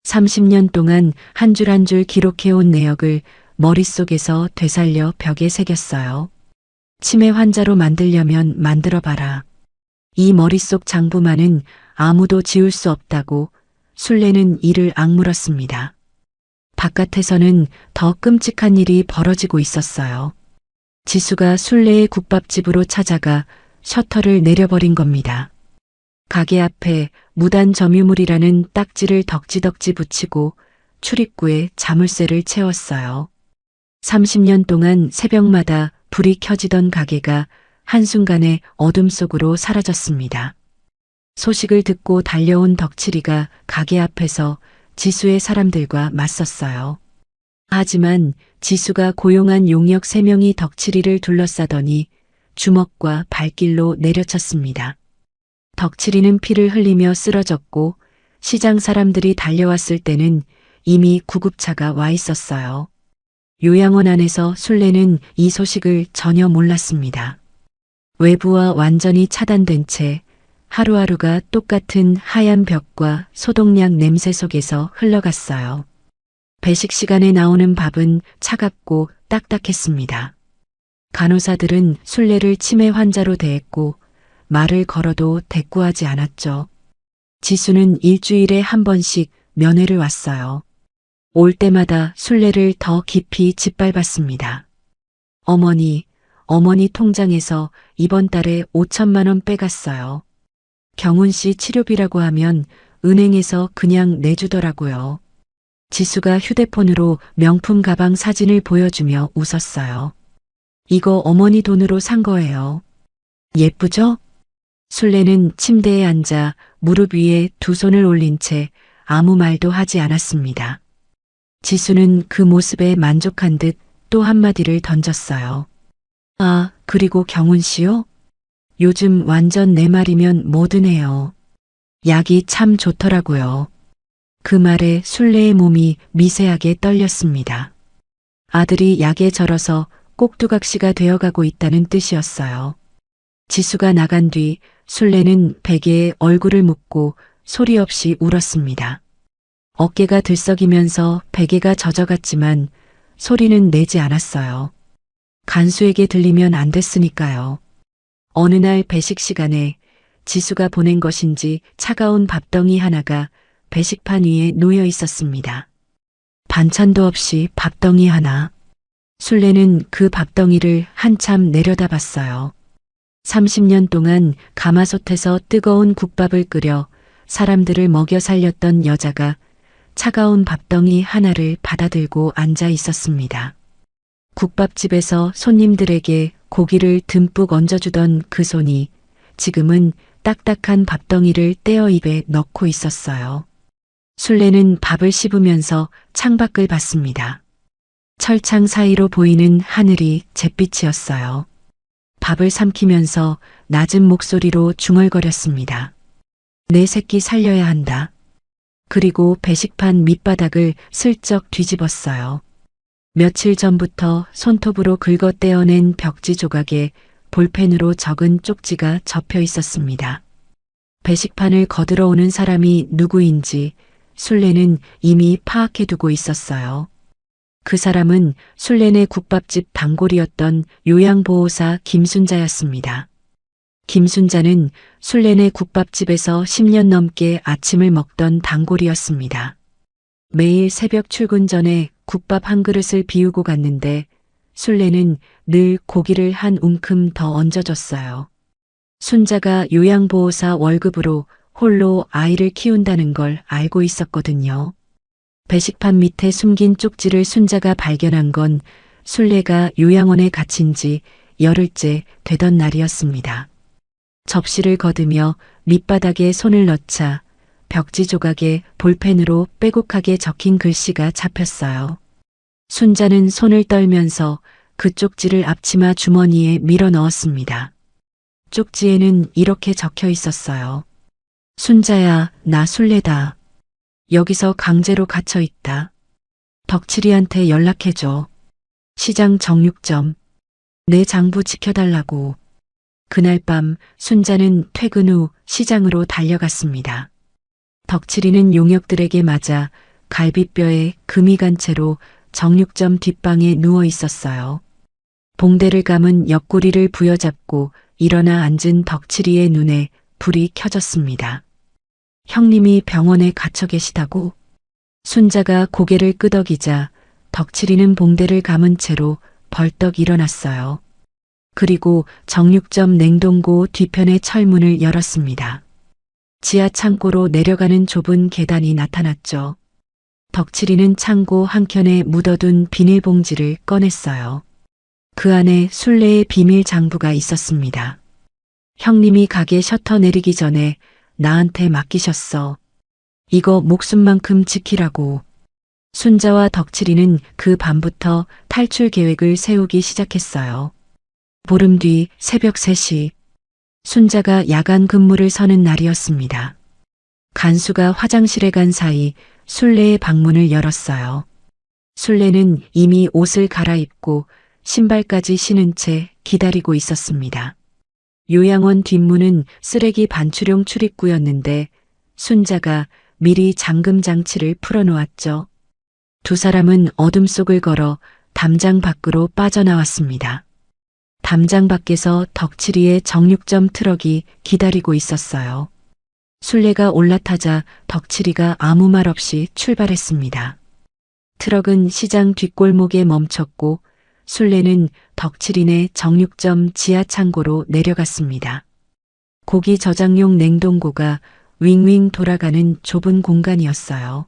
30년 동안 한 줄 한 줄 기록해온 내역을 머릿속에서 되살려 벽에 새겼어요. 치매 환자로 만들려면 만들어봐라. 이 머릿속 장부만은 아무도 지울 수 없다고 순례는 이를 악물었습니다. 바깥에서는 더 끔찍한 일이 벌어지고 있었어요. 지수가 순례의 국밥집으로 찾아가 셔터를 내려버린 겁니다. 가게 앞에 무단 점유물이라는 딱지를 덕지덕지 붙이고 출입구에 자물쇠를 채웠어요. 30년 동안 새벽마다 불이 켜지던 가게가 한순간에 어둠 속으로 사라졌습니다. 소식을 듣고 달려온 덕칠이가 가게 앞에서 지수의 사람들과 맞섰어요. 하지만 지수가 고용한 용역 3명이 덕칠이를 둘러싸더니 주먹과 발길로 내려쳤습니다. 덕칠이는 피를 흘리며 쓰러졌고 시장 사람들이 달려왔을 때는 이미 구급차가 와 있었어요. 요양원 안에서 순례는 이 소식을 전혀 몰랐습니다. 외부와 완전히 차단된 채 하루하루가 똑같은 하얀 벽과 소독약 냄새 속에서 흘러갔어요. 배식 시간에 나오는 밥은 차갑고 딱딱했습니다. 간호사들은 순례를 치매 환자로 대했고 말을 걸어도 대꾸하지 않았죠. 지수는 일주일에 한 번씩 면회를 왔어요. 올 때마다 순례를 더 깊이 짓밟았습니다. 어머니 통장에서 이번 달에 5천만 원 빼갔어요. 경훈 씨 치료비라고 하면 은행에서 그냥 내주더라고요. 지수가 휴대폰으로 명품 가방 사진을 보여주며 웃었어요. 이거 어머니 돈으로 산 거예요. 예쁘죠? 순례는 침대에 앉아 무릎 위에 두 손을 올린 채 아무 말도 하지 않았습니다. 지수는 그 모습에 만족한 듯 또 한마디를 던졌어요. 아, 그리고 경훈 씨요? 요즘 완전 내 말이면 뭐든 해요. 약이 참 좋더라고요. 그 말에 순례의 몸이 미세하게 떨렸습니다. 아들이 약에 절어서 꼭두각시가 되어가고 있다는 뜻이었어요. 지수가 나간 뒤 순례는 베개에 얼굴을 묻고 소리 없이 울었습니다. 어깨가 들썩이면서 베개가 젖어갔지만 소리는 내지 않았어요. 간수에게 들리면 안 됐으니까요. 어느 날 배식 시간에 지수가 보낸 것인지 차가운 밥덩이 하나가 배식판 위에 놓여 있었습니다. 반찬도 없이 밥덩이 하나. 순례는 그 밥덩이를 한참 내려다봤어요. 30년 동안 가마솥에서 뜨거운 국밥을 끓여 사람들을 먹여 살렸던 여자가 차가운 밥덩이 하나를 받아들고 앉아 있었습니다. 국밥집에서 손님들에게 고기를 듬뿍 얹어주던 그 손이 지금은 딱딱한 밥덩이를 떼어 입에 넣고 있었어요. 순례는 밥을 씹으면서 창밖을 봤습니다. 철창 사이로 보이는 하늘이 잿빛이었어요. 밥을 삼키면서 낮은 목소리로 중얼거렸습니다. 내 새끼 살려야 한다. 그리고 배식판 밑바닥을 슬쩍 뒤집었어요. 며칠 전부터 손톱으로 긁어 떼어낸 벽지 조각에 볼펜으로 적은 쪽지가 접혀 있었습니다. 배식판을 거들어 오는 사람이 누구인지 순례는 이미 파악해두고 있었어요. 그 사람은 순례네 국밥집 단골이었던 요양보호사 김순자였습니다. 김순자는 순례네 국밥집에서 10년 넘게 아침을 먹던 단골이었습니다. 매일 새벽 출근 전에 국밥 한 그릇을 비우고 갔는데 순례는 늘 고기를 한 움큼 더 얹어줬어요. 순자가 요양보호사 월급으로 홀로 아이를 키운다는 걸 알고 있었거든요. 배식판 밑에 숨긴 쪽지를 순자가 발견한 건 순례가 요양원에 갇힌 지 열흘째 되던 날이었습니다. 접시를 거두며 밑바닥에 손을 넣자 벽지 조각에 볼펜으로 빼곡하게 적힌 글씨가 잡혔어요. 순자는 손을 떨면서 그 쪽지를 앞치마 주머니에 밀어 넣었습니다. 쪽지에는 이렇게 적혀 있었어요. 순자야, 나 순례다. 여기서 강제로 갇혀 있다. 덕칠이한테 연락해줘. 시장 정육점. 내 장부 지켜달라고. 그날 밤 순자는 퇴근 후 시장으로 달려갔습니다. 덕칠이는 용역들에게 맞아 갈비뼈에 금이 간 채로 정육점 뒷방에 누워 있었어요. 봉대를 감은 옆구리를 부여잡고 일어나 앉은 덕칠이의 눈에 불이 켜졌습니다. 형님이 병원에 갇혀 계시다고? 순자가 고개를 끄덕이자 덕칠이는 봉대를 감은 채로 벌떡 일어났어요. 그리고 정육점 냉동고 뒤편의 철문을 열었습니다. 지하 창고로 내려가는 좁은 계단이 나타났죠. 덕칠이는 창고 한켠에 묻어둔 비닐봉지를 꺼냈어요. 그 안에 술래의 비밀 장부가 있었습니다. 형님이 가게 셔터 내리기 전에 나한테 맡기셨어. 이거 목숨만큼 지키라고. 순자와 덕칠이는 그 밤부터 탈출 계획을 세우기 시작했어요. 보름 뒤 새벽 3시, 순자가 야간 근무를 서는 날이었습니다. 간수가 화장실에 간 사이 술래의 방문을 열었어요. 술래는 이미 옷을 갈아입고 신발까지 신은 채 기다리고 있었습니다. 요양원 뒷문은 쓰레기 반출용 출입구였는데 순자가 미리 잠금 장치를 풀어놓았죠. 두 사람은 어둠 속을 걸어 담장 밖으로 빠져나왔습니다. 담장 밖에서 덕칠이의 정육점 트럭이 기다리고 있었어요. 술래가 올라타자 덕칠이가 아무 말 없이 출발했습니다. 트럭은 시장 뒷골목에 멈췄고 술래는 덕칠이네 정육점 지하 창고로 내려갔습니다. 고기 저장용 냉동고가 윙윙 돌아가는 좁은 공간이었어요.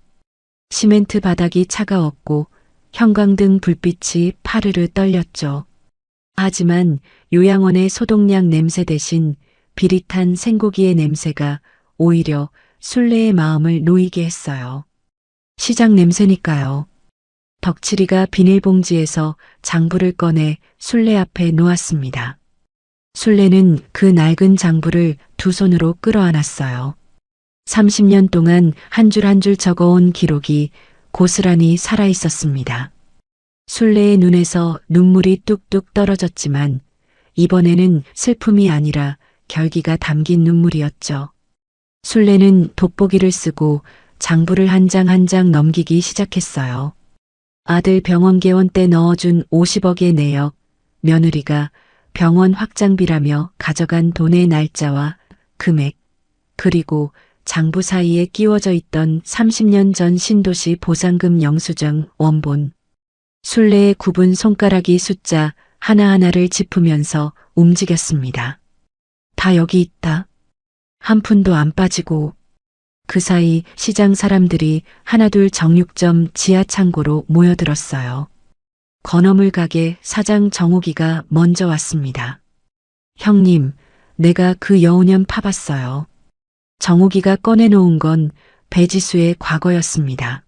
시멘트 바닥이 차가웠고 형광등 불빛이 파르르 떨렸죠. 하지만 요양원의 소독약 냄새 대신 비릿한 생고기의 냄새가 오히려 술래의 마음을 놓이게 했어요. 시장 냄새니까요. 덕칠이가 비닐봉지에서 장부를 꺼내 술래 앞에 놓았습니다. 술래는 그 낡은 장부를 두 손으로 끌어안았어요. 30년 동안 한 줄 한 줄 적어온 기록이 고스란히 살아있었습니다. 술래의 눈에서 눈물이 뚝뚝 떨어졌지만 이번에는 슬픔이 아니라 결기가 담긴 눈물이었죠. 술래는 돋보기를 쓰고 장부를 한 장 한 장 넘기기 시작했어요. 아들 병원 개원 때 넣어준 50억의 내역, 며느리가 병원 확장비라며 가져간 돈의 날짜와 금액, 그리고 장부 사이에 끼워져 있던 30년 전 신도시 보상금 영수증 원본. 술래의 굽은 손가락이 숫자 하나하나를 짚으면서 움직였습니다. 다 여기 있다. 한 푼도 안 빠지고. 그 사이 시장 사람들이 하나둘 정육점 지하 창고로 모여들었어요. 건어물 가게 사장 정옥이가 먼저 왔습니다. 형님, 내가 그 여우년 파봤어요. 정옥이가 꺼내놓은 건 배지수의 과거였습니다.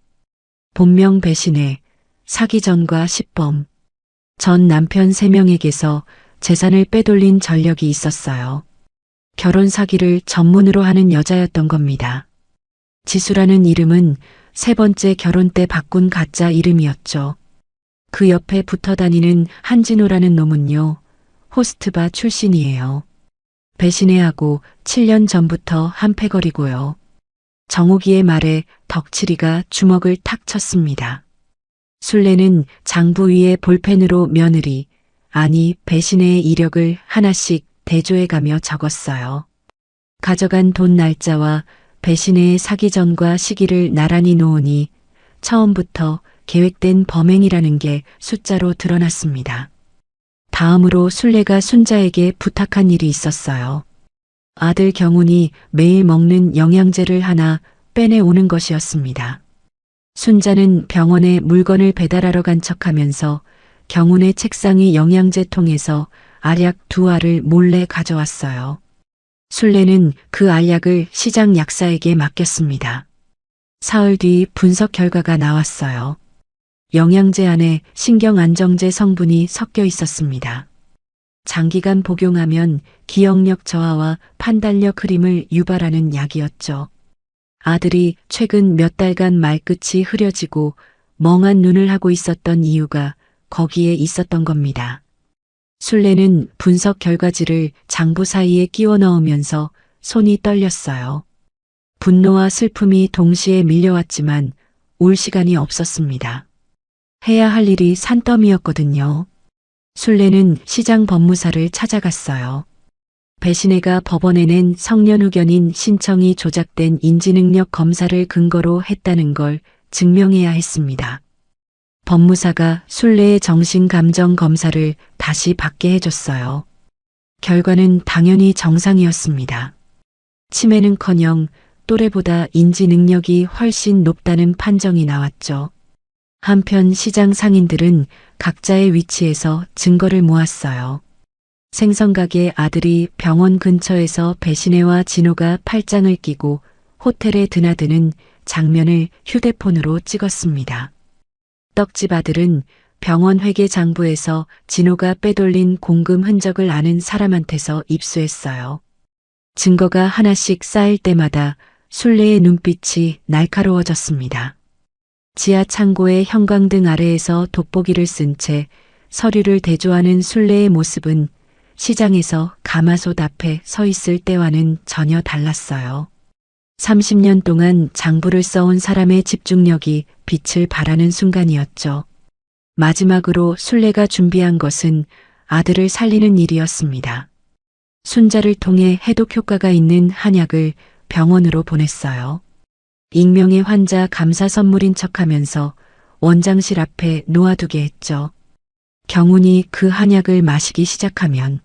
본명 배신의 사기전과 시범. 전 남편 3명에게서 재산을 빼돌린 전력이 있었어요. 결혼 사기를 전문으로 하는 여자였던 겁니다. 지수라는 이름은 3번째 결혼 때 바꾼 가짜 이름이었죠. 그 옆에 붙어 다니는 한진호라는 놈은요, 호스트바 출신이에요. 배신해하고 7년 전부터 한패거리고요. 정옥이의 말에 덕칠이가 주먹을 탁 쳤습니다. 술래는 장부 위에 볼펜으로 며느리, 아니 배신의 이력을 하나씩 대조해가며 적었어요. 가져간 돈 날짜와 배신의 사기 전과 시기를 나란히 놓으니 처음부터 계획된 범행이라는 게 숫자로 드러났습니다. 다음으로 술래가 순자에게 부탁한 일이 있었어요. 아들 경운이 매일 먹는 영양제를 하나 빼내오는 것이었습니다. 순자는 병원에 물건을 배달하러 간 척하면서 경운의 책상의 영양제 통에서 알약 2알을 몰래 가져왔어요. 술래는 그 알약을 시장 약사에게 맡겼습니다. 사흘 뒤 분석 결과가 나왔어요. 영양제 안에 신경안정제 성분이 섞여 있었습니다. 장기간 복용하면 기억력 저하와 판단력 흐림을 유발하는 약이었죠. 아들이 최근 몇 달간 말끝이 흐려지고 멍한 눈을 하고 있었던 이유가 거기에 있었던 겁니다. 술래는 분석 결과지를 장부 사이에 끼워 넣으면서 손이 떨렸어요. 분노와 슬픔이 동시에 밀려왔지만 울 시간이 없었습니다. 해야 할 일이 산더미였거든요. 술래는 시장 법무사를 찾아갔어요. 배신혜가 법원에 낸 성년 후견인 신청이 조작된 인지능력 검사를 근거로 했다는 걸 증명해야 했습니다. 법무사가 술래의 정신감정 검사를 다시 받게 해줬어요. 결과는 당연히 정상이었습니다. 치매는커녕 또래보다 인지 능력이 훨씬 높다는 판정이 나왔죠. 한편 시장 상인들은 각자의 위치에서 증거를 모았어요. 생선가게 아들이 병원 근처에서 배신혜와 진호가 팔짱을 끼고 호텔에 드나드는 장면을 휴대폰으로 찍었습니다. 떡집 아들은 병원 회계 장부에서 진호가 빼돌린 공금 흔적을 아는 사람한테서 입수했어요. 증거가 하나씩 쌓일 때마다 술래의 눈빛이 날카로워졌습니다. 지하 창고의 형광등 아래에서 돋보기를 쓴 채 서류를 대조하는 술래의 모습은 시장에서 가마솥 앞에 서 있을 때와는 전혀 달랐어요. 30년 동안 장부를 써온 사람의 집중력이 빛을 발하는 순간이었죠. 마지막으로 술래가 준비한 것은 아들을 살리는 일이었습니다. 순자를 통해 해독 효과가 있는 한약을 병원으로 보냈어요. 익명의 환자 감사 선물인 척하면서 원장실 앞에 놓아두게 했죠. 경운이 그 한약을 마시기 시작하면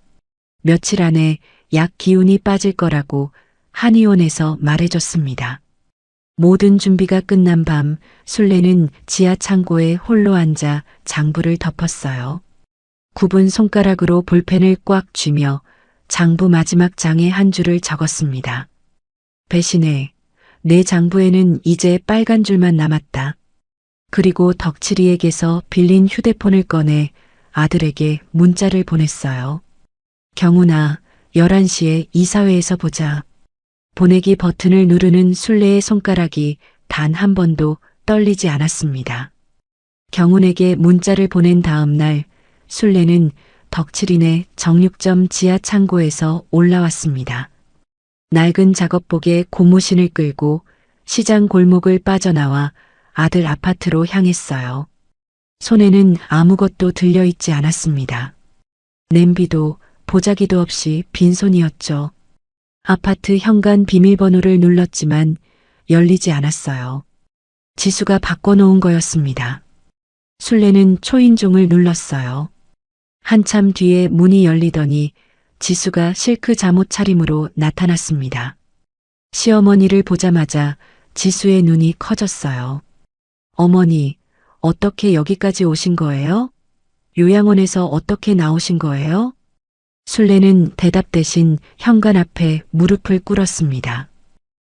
며칠 안에 약 기운이 빠질 거라고 한의원에서 말해줬습니다. 모든 준비가 끝난 밤 술래는 지하 창고에 홀로 앉아 장부를 덮었어요. 굽은 손가락으로 볼펜을 꽉 쥐며 장부 마지막 장의 한 줄을 적었습니다. 배신혜, 내 장부에는 이제 빨간 줄만 남았다. 그리고 덕칠이에게서 빌린 휴대폰을 꺼내 아들에게 문자를 보냈어요. 경훈아, 11시에 이사회에서 보자. 보내기 버튼을 누르는 술래의 손가락이 단 한 번도 떨리지 않았습니다. 경훈에게 문자를 보낸 다음 날 술래는 덕칠인의 정육점 지하 창고에서 올라왔습니다. 낡은 작업복에 고무신을 끌고 시장 골목을 빠져나와 아들 아파트로 향했어요. 손에는 아무것도 들려있지 않았습니다. 냄비도 보자기도 없이 빈손이었죠. 아파트 현관 비밀번호를 눌렀지만 열리지 않았어요. 지수가 바꿔놓은 거였습니다. 술래는 초인종을 눌렀어요. 한참 뒤에 문이 열리더니 지수가 실크 잠옷 차림으로 나타났습니다. 시어머니를 보자마자 지수의 눈이 커졌어요. 어머니, 어떻게 여기까지 오신 거예요? 요양원에서 어떻게 나오신 거예요? 술래는 대답 대신 현관 앞에 무릎을 꿇었습니다.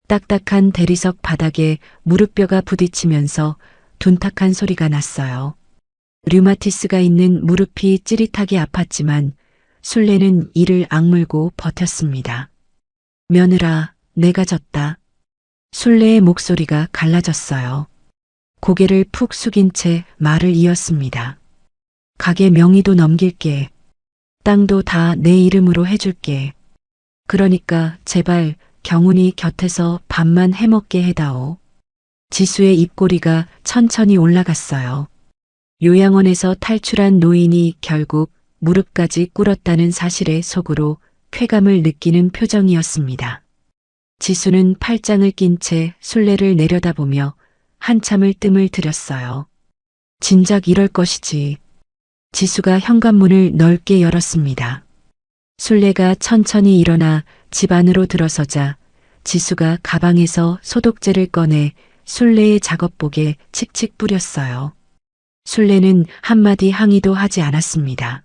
딱딱한 대리석 바닥에 무릎뼈가 부딪히면서 둔탁한 소리가 났어요. 류마티스가 있는 무릎이 찌릿하게 아팠지만 술래는 이를 악물고 버텼습니다. 며느라, 내가 졌다. 술래의 목소리가 갈라졌어요. 고개를 푹 숙인 채 말을 이었습니다. 가게 명의도 넘길게. 땅도 다 내 이름으로 해줄게. 그러니까 제발 경훈이 곁에서 밥만 해먹게 해다오. 지수의 입꼬리가 천천히 올라갔어요. 요양원에서 탈출한 노인이 결국 무릎까지 꿇었다는 사실에 속으로 쾌감을 느끼는 표정이었습니다. 지수는 팔짱을 낀 채 술래를 내려다보며 한참을 뜸을 들였어요. 진작 이럴 것이지. 지수가 현관문을 넓게 열었습니다. 술래가 천천히 일어나 집 안으로 들어서자 지수가 가방에서 소독제를 꺼내 술래의 작업복에 칙칙 뿌렸어요. 술래는 한마디 항의도 하지 않았습니다.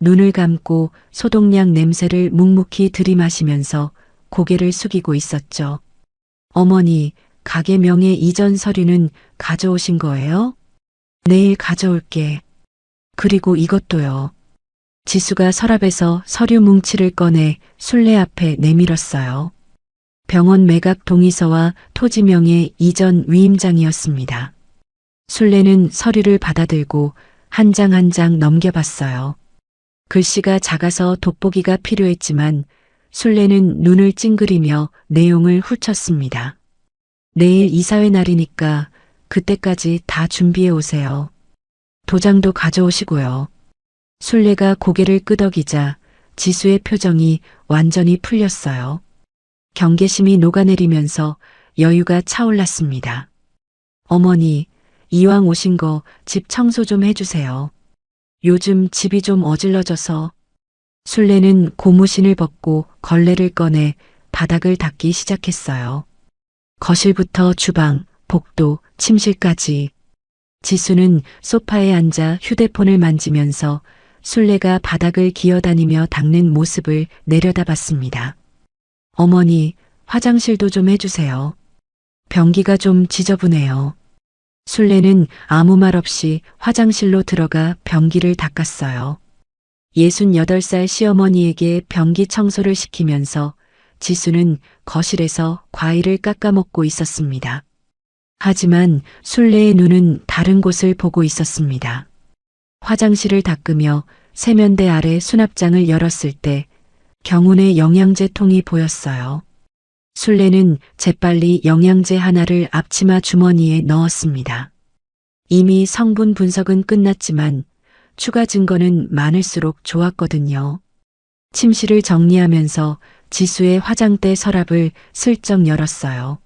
눈을 감고 소독약 냄새를 묵묵히 들이마시면서 고개를 숙이고 있었죠. 어머니, 가게 명의 이전 서류는 가져오신 거예요? 내일 가져올게. 그리고 이것도요. 지수가 서랍에서 서류 뭉치를 꺼내 술래 앞에 내밀었어요. 병원 매각 동의서와 토지명의 이전 위임장이었습니다. 술래는 서류를 받아들고 한 장 한 장 넘겨봤어요. 글씨가 작아서 돋보기가 필요했지만 술래는 눈을 찡그리며 내용을 훑었습니다. 내일 이사회 날이니까 그때까지 다 준비해 오세요. 도장도 가져오시고요. 술래가 고개를 끄덕이자 지수의 표정이 완전히 풀렸어요. 경계심이 녹아내리면서 여유가 차올랐습니다. 어머니, 이왕 오신 거 집 청소 좀 해주세요. 요즘 집이 좀 어질러져서. 술래는 고무신을 벗고 걸레를 꺼내 바닥을 닦기 시작했어요. 거실부터 주방, 복도, 침실까지. 지수는 소파에 앉아 휴대폰을 만지면서 술래가 바닥을 기어다니며 닦는 모습을 내려다봤습니다. 어머니, 화장실도 좀 해주세요. 변기가 좀 지저분해요. 술래는 아무 말 없이 화장실로 들어가 변기를 닦았어요. 68살 시어머니에게 변기 청소를 시키면서 지수는 거실에서 과일을 깎아 먹고 있었습니다. 하지만 술래의 눈은 다른 곳을 보고 있었습니다. 화장실을 닦으며 세면대 아래 수납장을 열었을 때 경운의 영양제 통이 보였어요. 술래는 재빨리 영양제 하나를 앞치마 주머니에 넣었습니다. 이미 성분 분석은 끝났지만 추가 증거는 많을수록 좋았거든요. 침실을 정리하면서 지수의 화장대 서랍을 슬쩍 열었어요.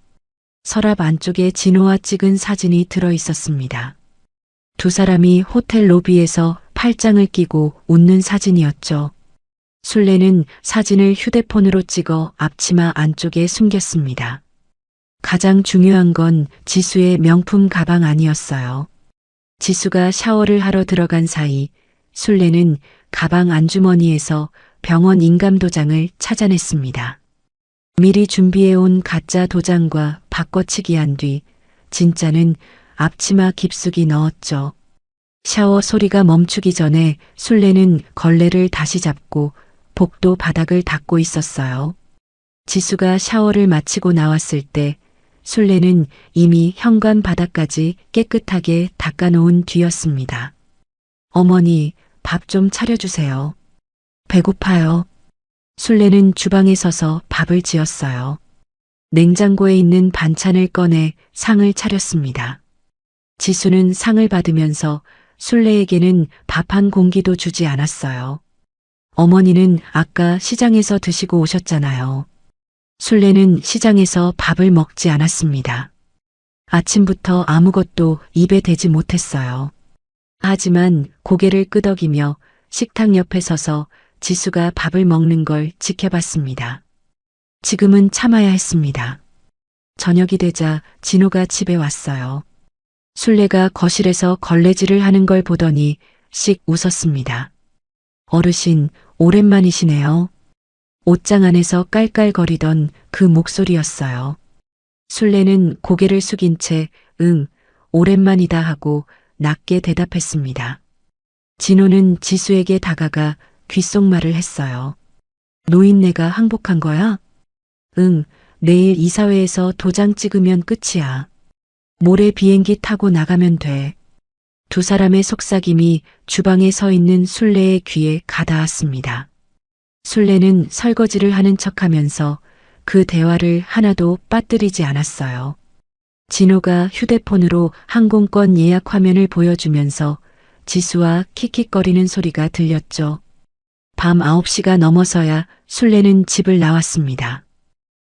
서랍 안쪽에 진호와 찍은 사진이 들어 있었습니다. 두 사람이 호텔 로비에서 팔짱을 끼고 웃는 사진이었죠. 술래는 사진을 휴대폰으로 찍어 앞치마 안쪽에 숨겼습니다. 가장 중요한 건 지수의 명품 가방 아니었어요. 지수가 샤워를 하러 들어간 사이 술래는 가방 안주머니에서 병원 인감 도장을 찾아냈습니다. 미리 준비해온 가짜 도장과 바꿔치기 한 뒤 진짜는 앞치마 깊숙이 넣었죠. 샤워 소리가 멈추기 전에 술래는 걸레를 다시 잡고 복도 바닥을 닦고 있었어요. 지수가 샤워를 마치고 나왔을 때 술래는 이미 현관 바닥까지 깨끗하게 닦아놓은 뒤였습니다. 어머니, 밥 좀 차려주세요. 배고파요. 술래는 주방에 서서 밥을 지었어요. 냉장고에 있는 반찬을 꺼내 상을 차렸습니다. 지수는 상을 받으면서 술래에게는 밥 한 공기도 주지 않았어요. 어머니는 아까 시장에서 드시고 오셨잖아요. 술래는 시장에서 밥을 먹지 않았습니다. 아침부터 아무것도 입에 대지 못했어요. 하지만 고개를 끄덕이며 식탁 옆에 서서 지수가 밥을 먹는 걸 지켜봤습니다. 지금은 참아야 했습니다. 저녁이 되자 진호가 집에 왔어요. 술래가 거실에서 걸레질을 하는 걸 보더니 씩 웃었습니다. 어르신, 오랜만이시네요. 옷장 안에서 깔깔거리던 그 목소리였어요. 술래는 고개를 숙인 채 응, 오랜만이다 하고 낮게 대답했습니다. 진호는 지수에게 다가가 귓속말을 했어요. 노인네가 항복한 거야? 응, 내일 이사회에서 도장 찍으면 끝이야. 모레 비행기 타고 나가면 돼. 두 사람의 속삭임이 주방에 서 있는 술래의 귀에 가닿았습니다. 술래는 설거지를 하는 척하면서 그 대화를 하나도 빠뜨리지 않았어요. 진호가 휴대폰으로 항공권 예약 화면을 보여주면서 지수와 킥킥거리는 소리가 들렸죠. 밤 9시가 넘어서야 술래는 집을 나왔습니다.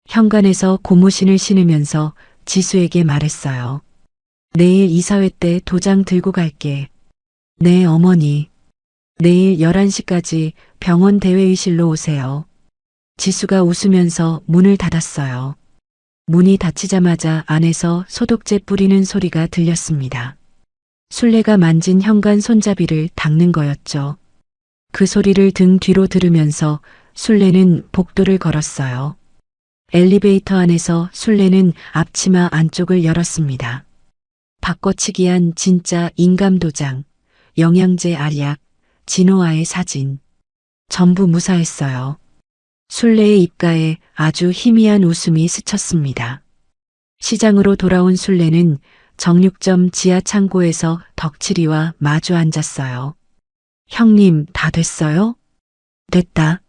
현관에서 고무신을 신으면서 지수에게 말했어요. 내일 이사회 때 도장 들고 갈게. 네, 어머니. 내일 11시까지 병원 대회의실로 오세요. 지수가 웃으면서 문을 닫았어요. 문이 닫히자마자 안에서 소독제 뿌리는 소리가 들렸습니다. 술래가 만진 현관 손잡이를 닦는 거였죠. 그 소리를 등 뒤로 들으면서 술래는 복도를 걸었어요. 엘리베이터 안에서 술래는 앞치마 안쪽을 열었습니다. 바꿔치기한 진짜 인감도장, 영양제 알약, 진호와의 사진. 전부 무사했어요. 술래의 입가에 아주 희미한 웃음이 스쳤습니다. 시장으로 돌아온 술래는 정육점 지하 창고에서 덕칠이와 마주 앉았어요. 형님, 다 됐어요? 됐다.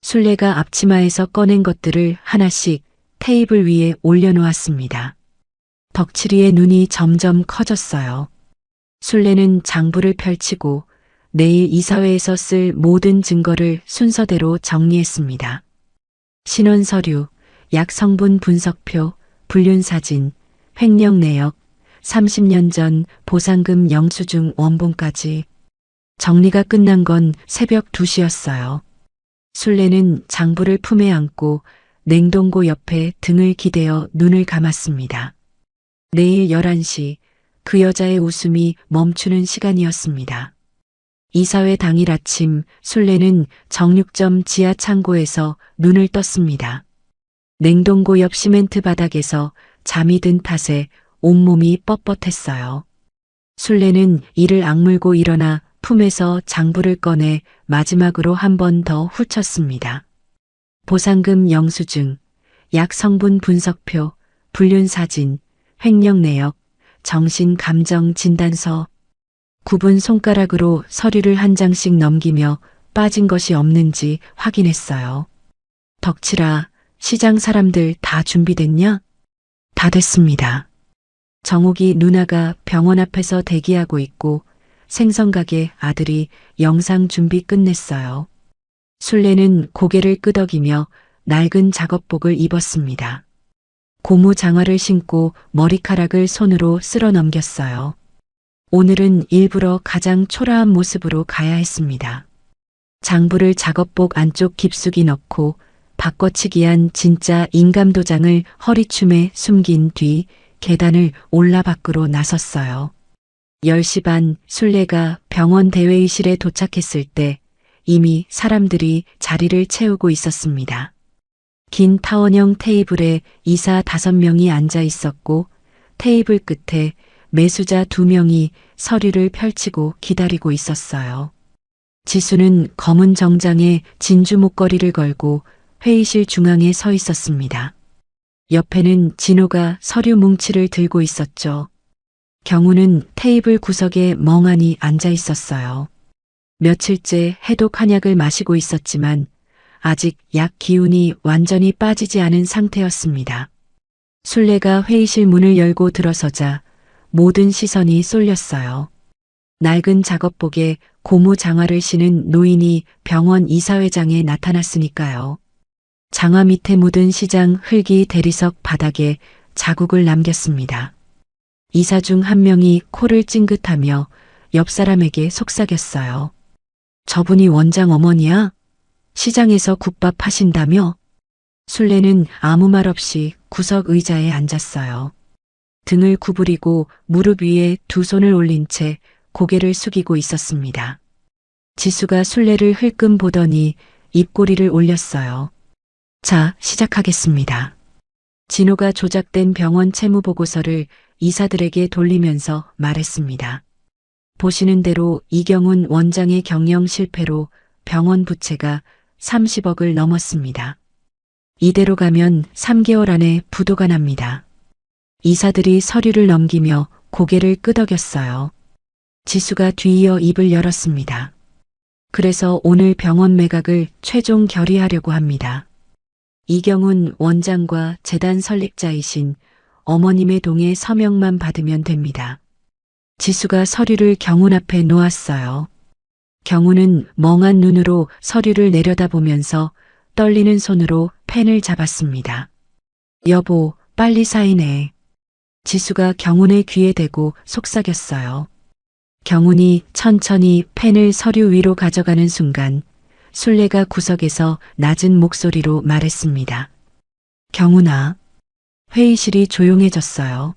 순례가 앞치마에서 꺼낸 것들을 하나씩 테이블 위에 올려놓았습니다. 덕칠이의 눈이 점점 커졌어요. 순례는 장부를 펼치고 내일 이사회에서 쓸 모든 증거를 순서대로 정리했습니다. 신원 서류, 약 성분 분석표, 불륜 사진, 횡령 내역, 30년 전 보상금 영수증 원본까지. 정리가 끝난 건 새벽 2시였어요. 순례는 장부를 품에 안고 냉동고 옆에 등을 기대어 눈을 감았습니다. 내일 11시 그 여자의 웃음이 멈추는 시간이었습니다. 이사회 당일 아침 순례는 정육점 지하 창고에서 눈을 떴습니다. 냉동고 옆 시멘트 바닥에서 잠이 든 탓에 온몸이 뻣뻣했어요. 순례는 이를 악물고 일어나 품에서 장부를 꺼내 마지막으로 한 번 더 훑었습니다. 보상금 영수증, 약 성분 분석표, 불륜 사진, 횡령 내역, 정신 감정 진단서. 굽은 손가락으로 서류를 한 장씩 넘기며 빠진 것이 없는지 확인했어요. 덕칠아, 시장 사람들 다 준비됐냐? 다 됐습니다. 정옥이 누나가 병원 앞에서 대기하고 있고 생선가게 아들이 영상 준비 끝냈어요. 순례는 고개를 끄덕이며 낡은 작업복을 입었습니다. 고무 장화를 신고 머리카락을 손으로 쓸어 넘겼어요. 오늘은 일부러 가장 초라한 모습으로 가야 했습니다. 장부를 작업복 안쪽 깊숙이 넣고 바꿔치기한 진짜 인감도장을 허리춤에 숨긴 뒤 계단을 올라 밖으로 나섰어요. 10시 반 순례가 병원 대회의실에 도착했을 때 이미 사람들이 자리를 채우고 있었습니다. 긴 타원형 테이블에 이사 5명이 앉아 있었고 테이블 끝에 매수자 2명이 서류를 펼치고 기다리고 있었어요. 지수는 검은 정장에 진주 목걸이를 걸고 회의실 중앙에 서 있었습니다. 옆에는 진호가 서류 뭉치를 들고 있었죠. 경우는 테이블 구석에 멍하니 앉아 있었어요. 며칠째 해독 한약을 마시고 있었지만 아직 약 기운이 완전히 빠지지 않은 상태였습니다. 순례가 회의실 문을 열고 들어서자 모든 시선이 쏠렸어요. 낡은 작업복에 고무 장화를 신은 노인이 병원 이사회장에 나타났으니까요. 장화 밑에 묻은 시장 흙이 대리석 바닥에 자국을 남겼습니다. 이사 중 한 명이 코를 찡긋하며 옆 사람에게 속삭였어요. 저분이 원장 어머니야? 시장에서 국밥 하신다며? 순례는 아무 말 없이 구석 의자에 앉았어요. 등을 구부리고 무릎 위에 두 손을 올린 채 고개를 숙이고 있었습니다. 지수가 순례를 흘끔 보더니 입꼬리를 올렸어요. 자, 시작하겠습니다. 진호가 조작된 병원 채무 보고서를 이사들에게 돌리면서 말했습니다. 보시는 대로 이경훈 원장의 경영 실패로 병원 부채가 30억을 넘었습니다. 이대로 가면 3개월 안에 부도가 납니다. 이사들이 서류를 넘기며 고개를 끄덕였어요. 지수가 뒤이어 입을 열었습니다. 그래서 오늘 병원 매각을 최종 결의하려고 합니다. 이경훈 원장과 재단 설립자이신 어머님의 동의 서명만 받으면 됩니다. 지수가 서류를 경훈 앞에 놓았어요. 경훈은 멍한 눈으로 서류를 내려다보면서 떨리는 손으로 펜을 잡았습니다. 여보, 빨리 사인해. 지수가 경훈의 귀에 대고 속삭였어요. 경훈이 천천히 펜을 서류 위로 가져가는 순간 순례가 구석에서 낮은 목소리로 말했습니다. 경훈아. 회의실이 조용해졌어요.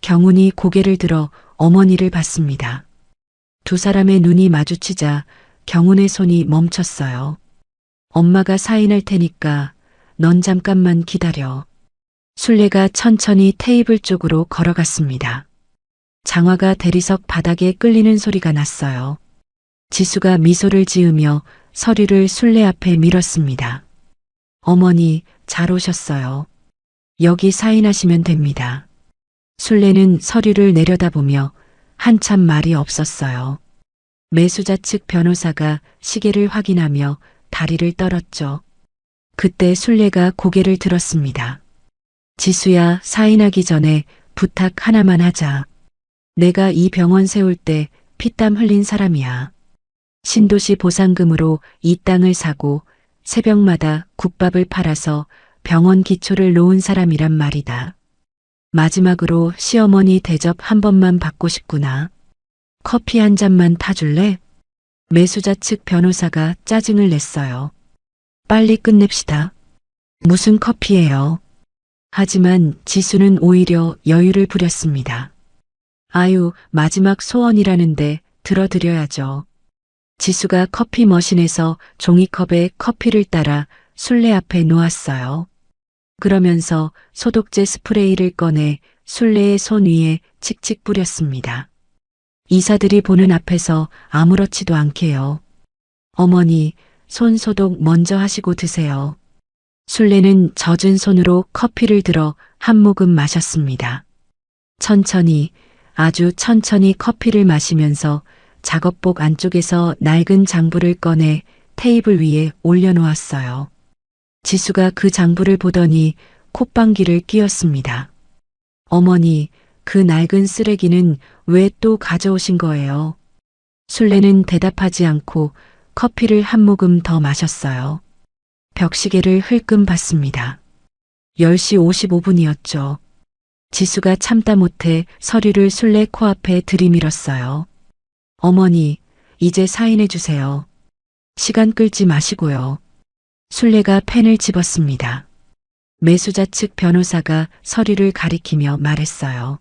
경훈이 고개를 들어 어머니를 봤습니다. 두 사람의 눈이 마주치자 경훈의 손이 멈췄어요. 엄마가 사인할 테니까 넌 잠깐만 기다려. 순례가 천천히 테이블 쪽으로 걸어갔습니다. 장화가 대리석 바닥에 끌리는 소리가 났어요. 지수가 미소를 지으며 서류를 순례 앞에 밀었습니다. 어머니, 잘 오셨어요. 여기 사인하시면 됩니다. 순례는 서류를 내려다보며 한참 말이 없었어요. 매수자 측 변호사가 시계를 확인하며 다리를 떨었죠. 그때 순례가 고개를 들었습니다. 지수야, 사인하기 전에 부탁 하나만 하자. 내가 이 병원 세울 때 피땀 흘린 사람이야. 신도시 보상금으로 이 땅을 사고 새벽마다 국밥을 팔아서 병원 기초를 놓은 사람이란 말이다. 마지막으로 시어머니 대접 한 번만 받고 싶구나. 커피 한 잔만 타줄래? 매수자 측 변호사가 짜증을 냈어요. 빨리 끝냅시다. 무슨 커피예요? 하지만 지수는 오히려 여유를 부렸습니다. 아유, 마지막 소원이라는데 들어드려야죠. 지수가 커피 머신에서 종이컵에 커피를 따라 순례 앞에 놓았어요. 그러면서 소독제 스프레이를 꺼내 순례의 손 위에 칙칙 뿌렸습니다. 이사들이 보는 앞에서 아무렇지도 않게요. 어머니, 손 소독 먼저 하시고 드세요. 순례는 젖은 손으로 커피를 들어 한 모금 마셨습니다. 천천히, 아주 천천히 커피를 마시면서 작업복 안쪽에서 낡은 장부를 꺼내 테이블 위에 올려놓았어요. 지수가 그 장부를 보더니 콧방귀를 뀌었습니다. 어머니, 그 낡은 쓰레기는 왜 또 가져오신 거예요? 순례는 대답하지 않고 커피를 한 모금 더 마셨어요. 벽시계를 흘끔 봤습니다. 10시 55분이었죠. 지수가 참다 못해 서류를 순례 코앞에 들이밀었어요. 어머니, 이제 사인해 주세요. 시간 끌지 마시고요. 순례가 펜을 집었습니다. 매수자 측 변호사가 서류를 가리키며 말했어요.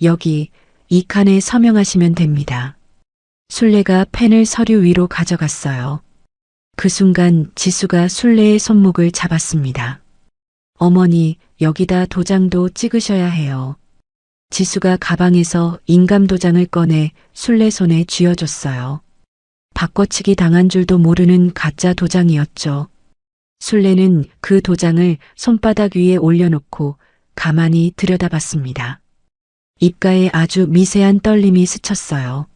여기 이 칸에 서명하시면 됩니다. 순례가 펜을 서류 위로 가져갔어요. 그 순간 지수가 순례의 손목을 잡았습니다. 어머니, 여기다 도장도 찍으셔야 해요. 지수가 가방에서 인감도장을 꺼내 순례 손에 쥐어줬어요. 바꿔치기 당한 줄도 모르는 가짜 도장이었죠. 순례는 그 도장을 손바닥 위에 올려놓고 가만히 들여다봤습니다. 입가에 아주 미세한 떨림이 스쳤어요.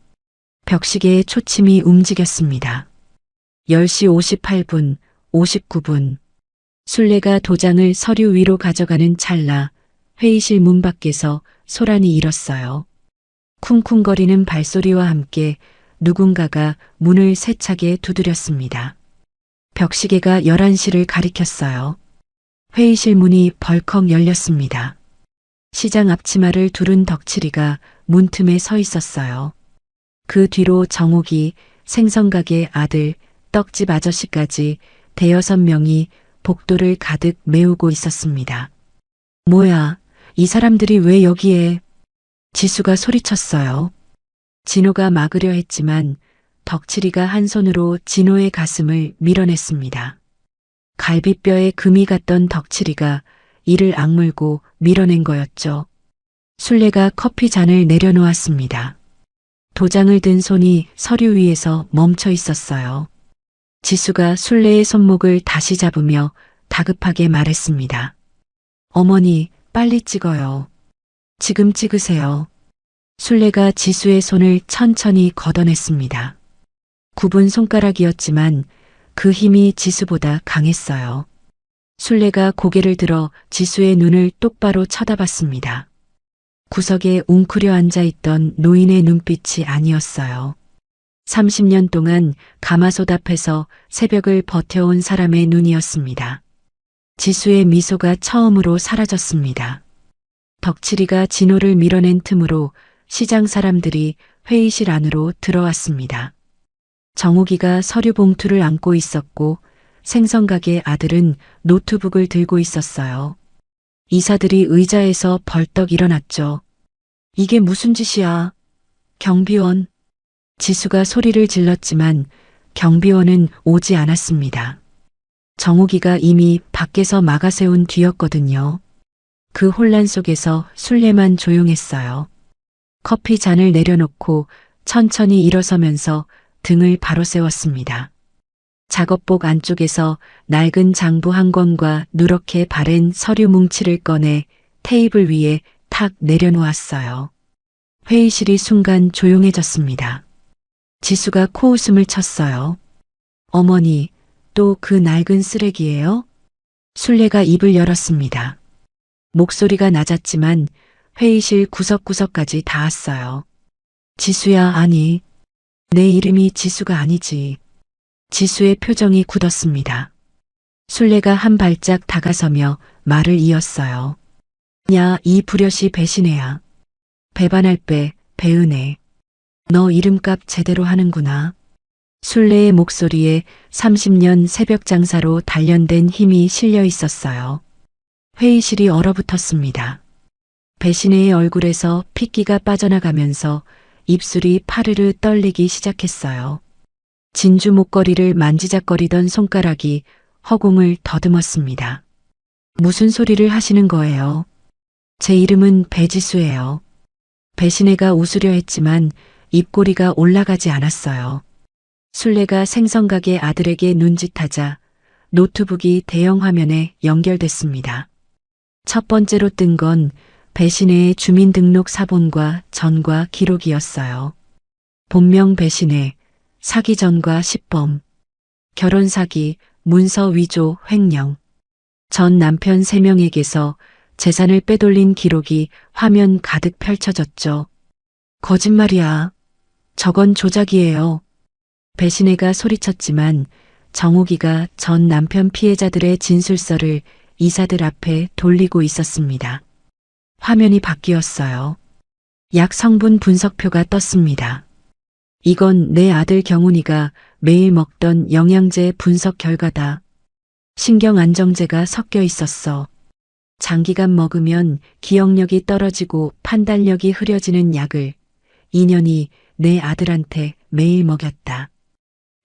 벽시계의 초침이 움직였습니다. 10시 58분, 59분. 순례가 도장을 서류 위로 가져가는 찰나 회의실 문 밖에서 소란이 일었어요. 쿵쿵거리는 발소리와 함께 누군가가 문을 세차게 두드렸습니다. 벽시계가 11시를 가리켰어요. 회의실 문이 벌컥 열렸습니다. 시장 앞치마를 두른 덕칠이가 문틈에 서 있었어요. 그 뒤로 정옥이, 생선가게 아들, 떡집 아저씨까지 대여섯 명이 복도를 가득 메우고 있었습니다. 뭐야, 이 사람들이 왜 여기에? 지수가 소리쳤어요. 진호가 막으려 했지만 덕칠이가 한 손으로 진호의 가슴을 밀어냈습니다. 갈비뼈에 금이 갔던 덕칠이가 이를 악물고 밀어낸 거였죠. 순례가 커피 잔을 내려놓았습니다. 도장을 든 손이 서류 위에서 멈춰 있었어요. 지수가 순례의 손목을 다시 잡으며 다급하게 말했습니다. 어머니, 빨리 찍어요. 지금 찍으세요. 순례가 지수의 손을 천천히 걷어냈습니다. 굽은 손가락이었지만 그 힘이 지수보다 강했어요. 순례가 고개를 들어 지수의 눈을 똑바로 쳐다봤습니다. 구석에 웅크려 앉아있던 노인의 눈빛이 아니었어요. 30년 동안 가마솥 앞에서 새벽을 버텨온 사람의 눈이었습니다. 지수의 미소가 처음으로 사라졌습니다. 덕칠이가 진호를 밀어낸 틈으로 시장 사람들이 회의실 안으로 들어왔습니다. 정욱이가 서류 봉투를 안고 있었고 생선가게 아들은 노트북을 들고 있었어요. 이사들이 의자에서 벌떡 일어났죠. 이게 무슨 짓이야? 경비원. 지수가 소리를 질렀지만 경비원은 오지 않았습니다. 정욱이가 이미 밖에서 막아세운 뒤였거든요. 그 혼란 속에서 순례만 조용했어요. 커피 잔을 내려놓고 천천히 일어서면서 등을 바로 세웠습니다. 작업복 안쪽에서 낡은 장부 한 권과 누렇게 바랜 서류 뭉치를 꺼내 테이블 위에 탁 내려놓았어요. 회의실이 순간 조용해졌습니다. 지수가 코웃음을 쳤어요. 어머니, 또 그 낡은 쓰레기예요? 술래가 입을 열었습니다. 목소리가 낮았지만 회의실 구석구석까지 닿았어요. 지수야, 아니. 내 이름이 지수가 아니지. 지수의 표정이 굳었습니다. 술래가 한 발짝 다가서며 말을 이었어요. 야, 이 불효시 배신애야. 배반할 배, 배은혜. 너 이름값 제대로 하는구나. 술래의 목소리에 30년 새벽 장사로 단련된 힘이 실려 있었어요. 회의실이 얼어붙었습니다. 배신애의 얼굴에서 핏기가 빠져나가면서 입술이 파르르 떨리기 시작했어요. 진주 목걸이를 만지작거리던 손가락이 허공을 더듬었습니다. 무슨 소리를 하시는 거예요? 제 이름은 배지수예요. 배신애가 웃으려 했지만 입꼬리가 올라가지 않았어요. 술래가 생선가게 아들에게 눈짓하자 노트북이 대형 화면에 연결됐습니다. 첫 번째로 뜬 건 배신애의 주민등록 사본과 전과 기록이었어요. 본명 배신애, 사기 전과 시범, 결혼 사기, 문서 위조, 횡령. 전 남편 3명에게서 재산을 빼돌린 기록이 화면 가득 펼쳐졌죠. 거짓말이야. 저건 조작이에요. 배신애가 소리쳤지만 정옥이가 전 남편 피해자들의 진술서를 이사들 앞에 돌리고 있었습니다. 화면이 바뀌었어요. 약 성분 분석표가 떴습니다. 이건 내 아들 경훈이가 매일 먹던 영양제 분석 결과다. 신경안정제가 섞여 있었어. 장기간 먹으면 기억력이 떨어지고 판단력이 흐려지는 약을 2년이 내 아들한테 매일 먹였다.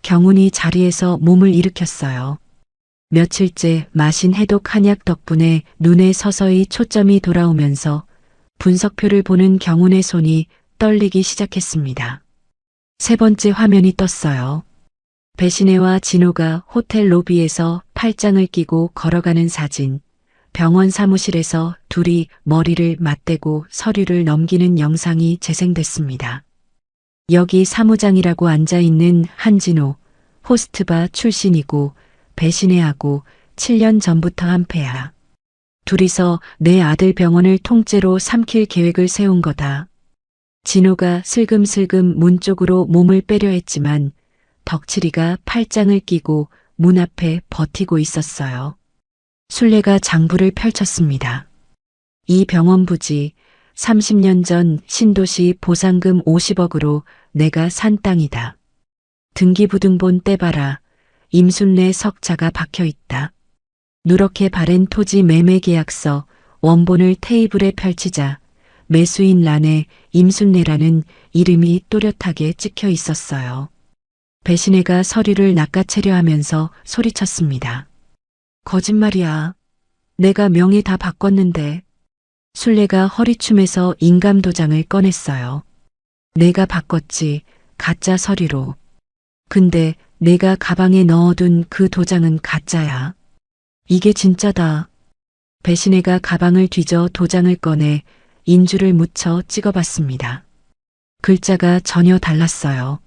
경훈이 자리에서 몸을 일으켰어요. 며칠째 마신 해독 한약 덕분에 눈에 서서히 초점이 돌아오면서 분석표를 보는 경훈의 손이 떨리기 시작했습니다. 세 번째 화면이 떴어요. 배신애와 진호가 호텔 로비에서 팔짱을 끼고 걸어가는 사진, 병원 사무실에서 둘이 머리를 맞대고 서류를 넘기는 영상이 재생됐습니다. 여기 사무장이라고 앉아있는 한진호, 호스트바 출신이고 배신애하고 7년 전부터 한패야. 둘이서 내 아들 병원을 통째로 삼킬 계획을 세운 거다. 진호가 슬금슬금 문 쪽으로 몸을 빼려 했지만 덕칠이가 팔짱을 끼고 문 앞에 버티고 있었어요. 술래가 장부를 펼쳤습니다. 이 병원 부지 30년 전 신도시 보상금 50억으로 내가 산 땅이다. 등기부등본 떼봐라. 임순례 석자가 박혀있다. 누렇게 바랜 토지 매매 계약서 원본을 테이블에 펼치자 매수인 란에 임순례라는 이름이 또렷하게 찍혀 있었어요. 배신애가 서류를 낚아채려 하면서 소리쳤습니다. 거짓말이야. 내가 명의 다 바꿨는데. 술래가 허리춤에서 인감도장을 꺼냈어요. 내가 바꿨지. 가짜 서류로. 근데 내가 가방에 넣어둔 그 도장은 가짜야. 이게 진짜다. 배신애가 가방을 뒤져 도장을 꺼내 인주를 묻혀 찍어봤습니다. 글자가 전혀 달랐어요.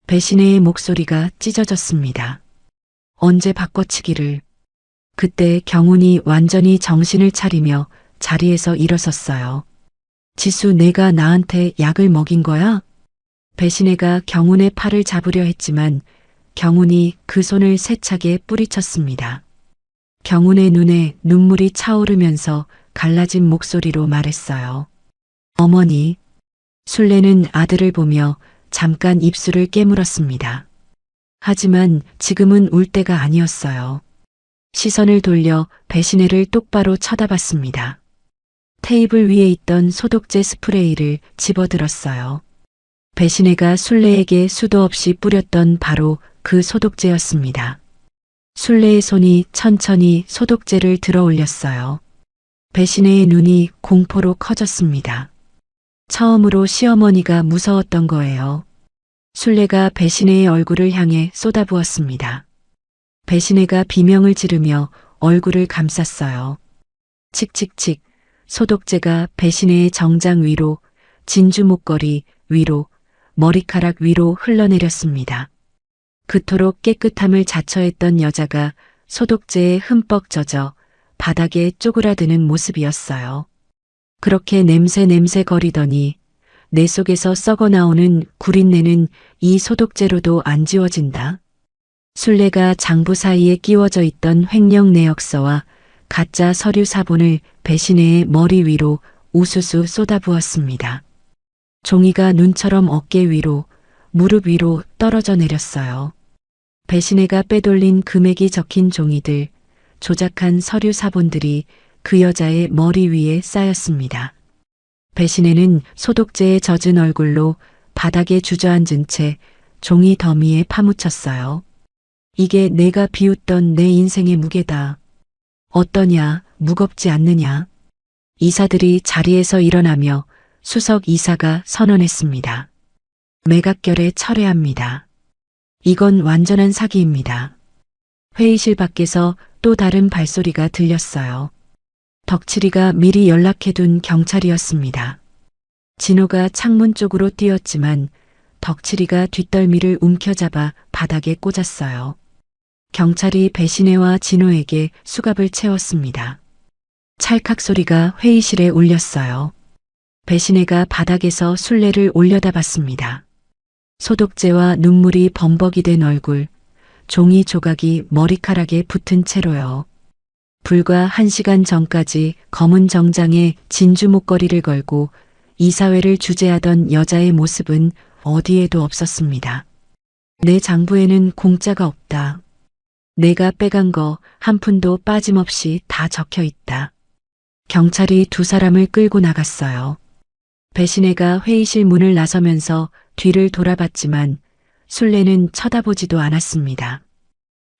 배신애의 목소리가 찢어졌습니다. 언제 바꿔치기를. 그때 경훈이 완전히 정신을 차리며 자리에서 일어섰어요. 지수, 내가 나한테 약을 먹인 거야? 배신애가 경훈의 팔을 잡으려 했지만 경훈이 그 손을 세차게 뿌리쳤습니다. 경훈의 눈에 눈물이 차오르면서 갈라진 목소리로 말했어요. 어머니. 술래는 아들을 보며 잠깐 입술을 깨물었습니다. 하지만 지금은 울 때가 아니었어요. 시선을 돌려 배신애를 똑바로 쳐다봤습니다. 테이블 위에 있던 소독제 스프레이를 집어들었어요. 배신애가 술래에게 수도 없이 뿌렸던 바로 그 소독제였습니다. 술래의 손이 천천히 소독제를 들어 올렸어요. 배신애의 눈이 공포로 커졌습니다. 처음으로 시어머니가 무서웠던 거예요. 술래가 배신애의 얼굴을 향해 쏟아부었습니다. 배신애가 비명을 지르며 얼굴을 감쌌어요. 칙칙칙. 소독제가 배신애의 정장 위로, 진주 목걸이 위로, 머리카락 위로 흘러내렸습니다. 그토록 깨끗함을 자처했던 여자가 소독제에 흠뻑 젖어 바닥에 쪼그라드는 모습이었어요. 그렇게 냄새 거리더니 내 속에서 썩어 나오는 구린내는 이 소독제로도 안 지워진다. 술래가 장부 사이에 끼워져 있던 횡령 내역서와 가짜 서류 사본을 배신혜의 머리 위로 우수수 쏟아부었습니다. 종이가 눈처럼 어깨 위로, 무릎 위로 떨어져 내렸어요. 배신혜가 빼돌린 금액이 적힌 종이들, 조작한 서류 사본들이 그 여자의 머리 위에 쌓였습니다. 배신혜는 소독제에 젖은 얼굴로 바닥에 주저앉은 채 종이 더미에 파묻혔어요. 이게 내가 비웃던 내 인생의 무게다. 어떠냐, 무겁지 않느냐. 이사들이 자리에서 일어나며 수석 이사가 선언했습니다. 매각결에 철회합니다. 이건 완전한 사기입니다. 회의실 밖에서 또 다른 발소리가 들렸어요. 덕칠이가 미리 연락해둔 경찰이었습니다. 진호가 창문 쪽으로 뛰었지만 덕칠이가 뒷덜미를 움켜잡아 바닥에 꽂았어요. 경찰이 배신혜와 진호에게 수갑을 채웠습니다. 찰칵 소리가 회의실에 울렸어요. 배신혜가 바닥에서 술래를 올려다 봤습니다. 소독제와 눈물이 범벅이 된 얼굴, 종이 조각이 머리카락에 붙은 채로요. 불과 1시간 전까지 검은 정장에 진주 목걸이를 걸고 이사회를 주재하던 여자의 모습은 어디에도 없었습니다. 내 장부에는 공짜가 없다. 내가 빼간 거 한 푼도 빠짐없이 다 적혀 있다. 경찰이 두 사람을 끌고 나갔어요. 배신혜가 회의실 문을 나서면서 뒤를 돌아봤지만 술래는 쳐다보지도 않았습니다.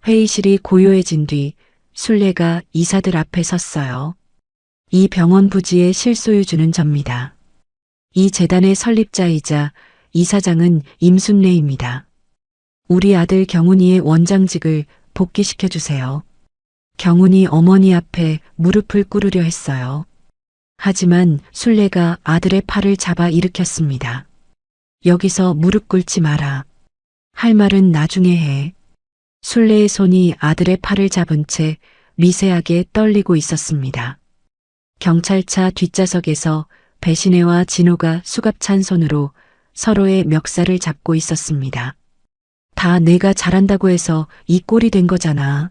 회의실이 고요해진 뒤 술래가 이사들 앞에 섰어요. 이 병원 부지의 실소유주는 접니다. 이 재단의 설립자이자 이사장은 임순례입니다. 우리 아들 경훈이의 원장직을 복귀시켜 주세요. 경훈이 어머니 앞에 무릎을 꿇으려 했어요. 하지만 술래가 아들의 팔을 잡아 일으켰습니다. 여기서 무릎 꿇지 마라. 할 말은 나중에 해. 술래의 손이 아들의 팔을 잡은 채 미세하게 떨리고 있었습니다. 경찰차 뒷좌석에서 배신혜와 진호가 수갑찬 손으로 서로의 멱살을 잡고 있었습니다. 다 내가 잘한다고 해서 이 꼴이 된 거잖아.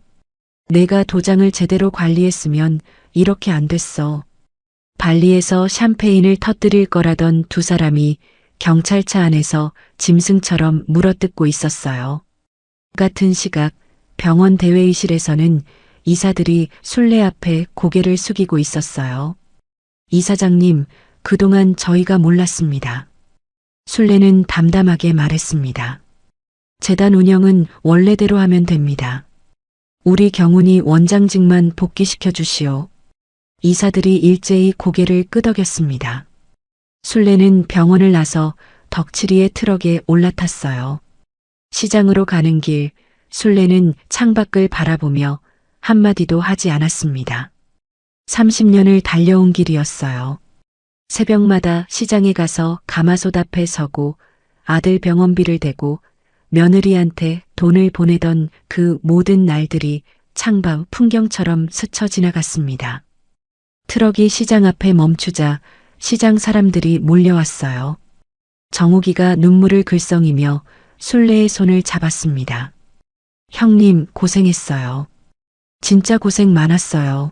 내가 도장을 제대로 관리했으면 이렇게 안 됐어. 발리에서 샴페인을 터뜨릴 거라던 두 사람이 경찰차 안에서 짐승처럼 물어뜯고 있었어요. 같은 시각 병원 대회의실에서는 이사들이 술래 앞에 고개를 숙이고 있었어요. 이사장님, 그동안 저희가 몰랐습니다. 술래는 담담하게 말했습니다. 재단 운영은 원래대로 하면 됩니다. 우리 경훈이 원장직만 복귀시켜 주시오. 이사들이 일제히 고개를 끄덕였습니다. 술래는 병원을 나서 덕칠이의 트럭에 올라탔어요. 시장으로 가는 길, 술래는 창밖을 바라보며 한마디도 하지 않았습니다. 30년을 달려온 길이었어요. 새벽마다 시장에 가서 가마솥 앞에 서고 아들 병원비를 대고 며느리한테 돈을 보내던 그 모든 날들이 창밖 풍경처럼 스쳐 지나갔습니다. 트럭이 시장 앞에 멈추자 시장 사람들이 몰려왔어요. 정욱이가 눈물을 글썽이며 술래의 손을 잡았습니다. 형님, 고생했어요. 진짜 고생 많았어요.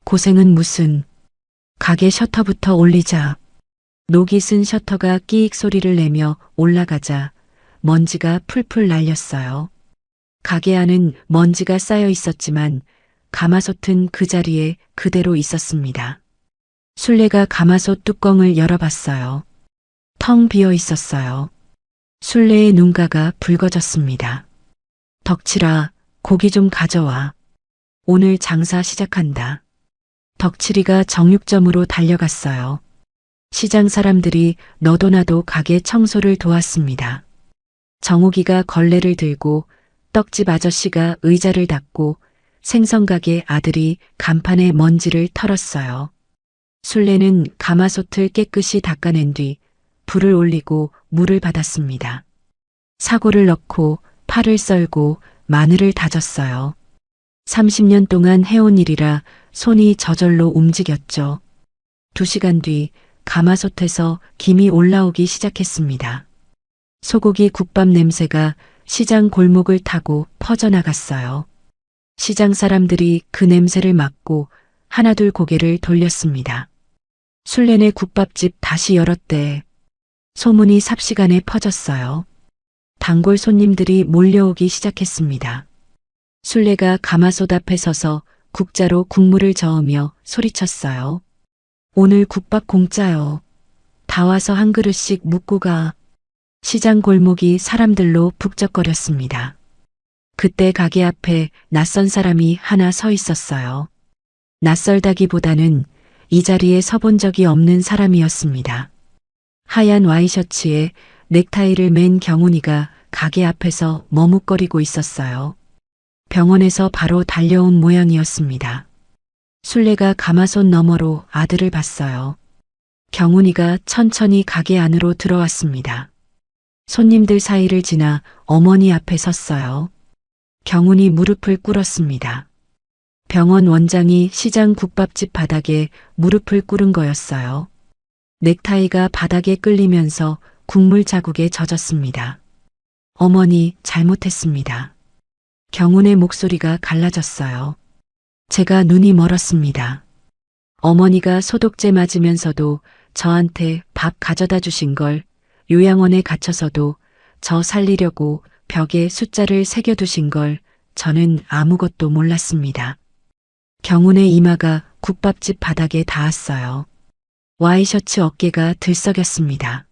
고생은 무슨. 가게 셔터부터 올리자. 녹이 쓴 셔터가 끼익 소리를 내며 올라가자 먼지가 풀풀 날렸어요. 가게 안은 먼지가 쌓여 있었지만 가마솥은 그 자리에 그대로 있었습니다. 술래가 가마솥 뚜껑을 열어봤어요. 텅 비어 있었어요. 술래의 눈가가 붉어졌습니다. 덕칠아, 고기 좀 가져와. 오늘 장사 시작한다. 덕칠이가 정육점으로 달려갔어요. 시장 사람들이 너도 나도 가게 청소를 도왔습니다. 정욱이가 걸레를 들고 떡집 아저씨가 의자를 닦고 생선가게 아들이 간판에 먼지를 털었어요. 술래는 가마솥을 깨끗이 닦아낸 뒤 불을 올리고 물을 받았습니다. 사고를 넣고 파를 썰고 마늘을 다졌어요. 30년 동안 해온 일이라 손이 저절로 움직였죠. 2시간 뒤 가마솥에서 김이 올라오기 시작했습니다. 소고기 국밥 냄새가 시장 골목을 타고 퍼져나갔어요. 시장 사람들이 그 냄새를 맡고 하나둘 고개를 돌렸습니다. 술래네 국밥집 다시 열었대. 소문이 삽시간에 퍼졌어요. 단골 손님들이 몰려오기 시작했습니다. 술래가 가마솥 앞에 서서 국자로 국물을 저으며 소리쳤어요. 오늘 국밥 공짜요. 다 와서 한 그릇씩 묵고 가. 시장 골목이 사람들로 북적거렸습니다. 그때 가게 앞에 낯선 사람이 하나 서 있었어요. 낯설다기보다는 이 자리에 서본 적이 없는 사람이었습니다. 하얀 와이셔츠에 넥타이를 맨 경훈이가 가게 앞에서 머뭇거리고 있었어요. 병원에서 바로 달려온 모양이었습니다. 술래가 가마솥 너머로 아들을 봤어요. 경훈이가 천천히 가게 안으로 들어왔습니다. 손님들 사이를 지나 어머니 앞에 섰어요. 경훈이 무릎을 꿇었습니다. 병원 원장이 시장 국밥집 바닥에 무릎을 꿇은 거였어요. 넥타이가 바닥에 끌리면서 국물 자국에 젖었습니다. 어머니, 잘못했습니다. 경훈의 목소리가 갈라졌어요. 제가 눈이 멀었습니다. 어머니가 소독제 맞으면서도 저한테 밥 가져다 주신 걸, 요양원에 갇혀서도 저 살리려고 벽에 숫자를 새겨두신 걸 저는 아무것도 몰랐습니다. 경훈의 이마가 국밥집 바닥에 닿았어요. 와이셔츠 어깨가 들썩였습니다.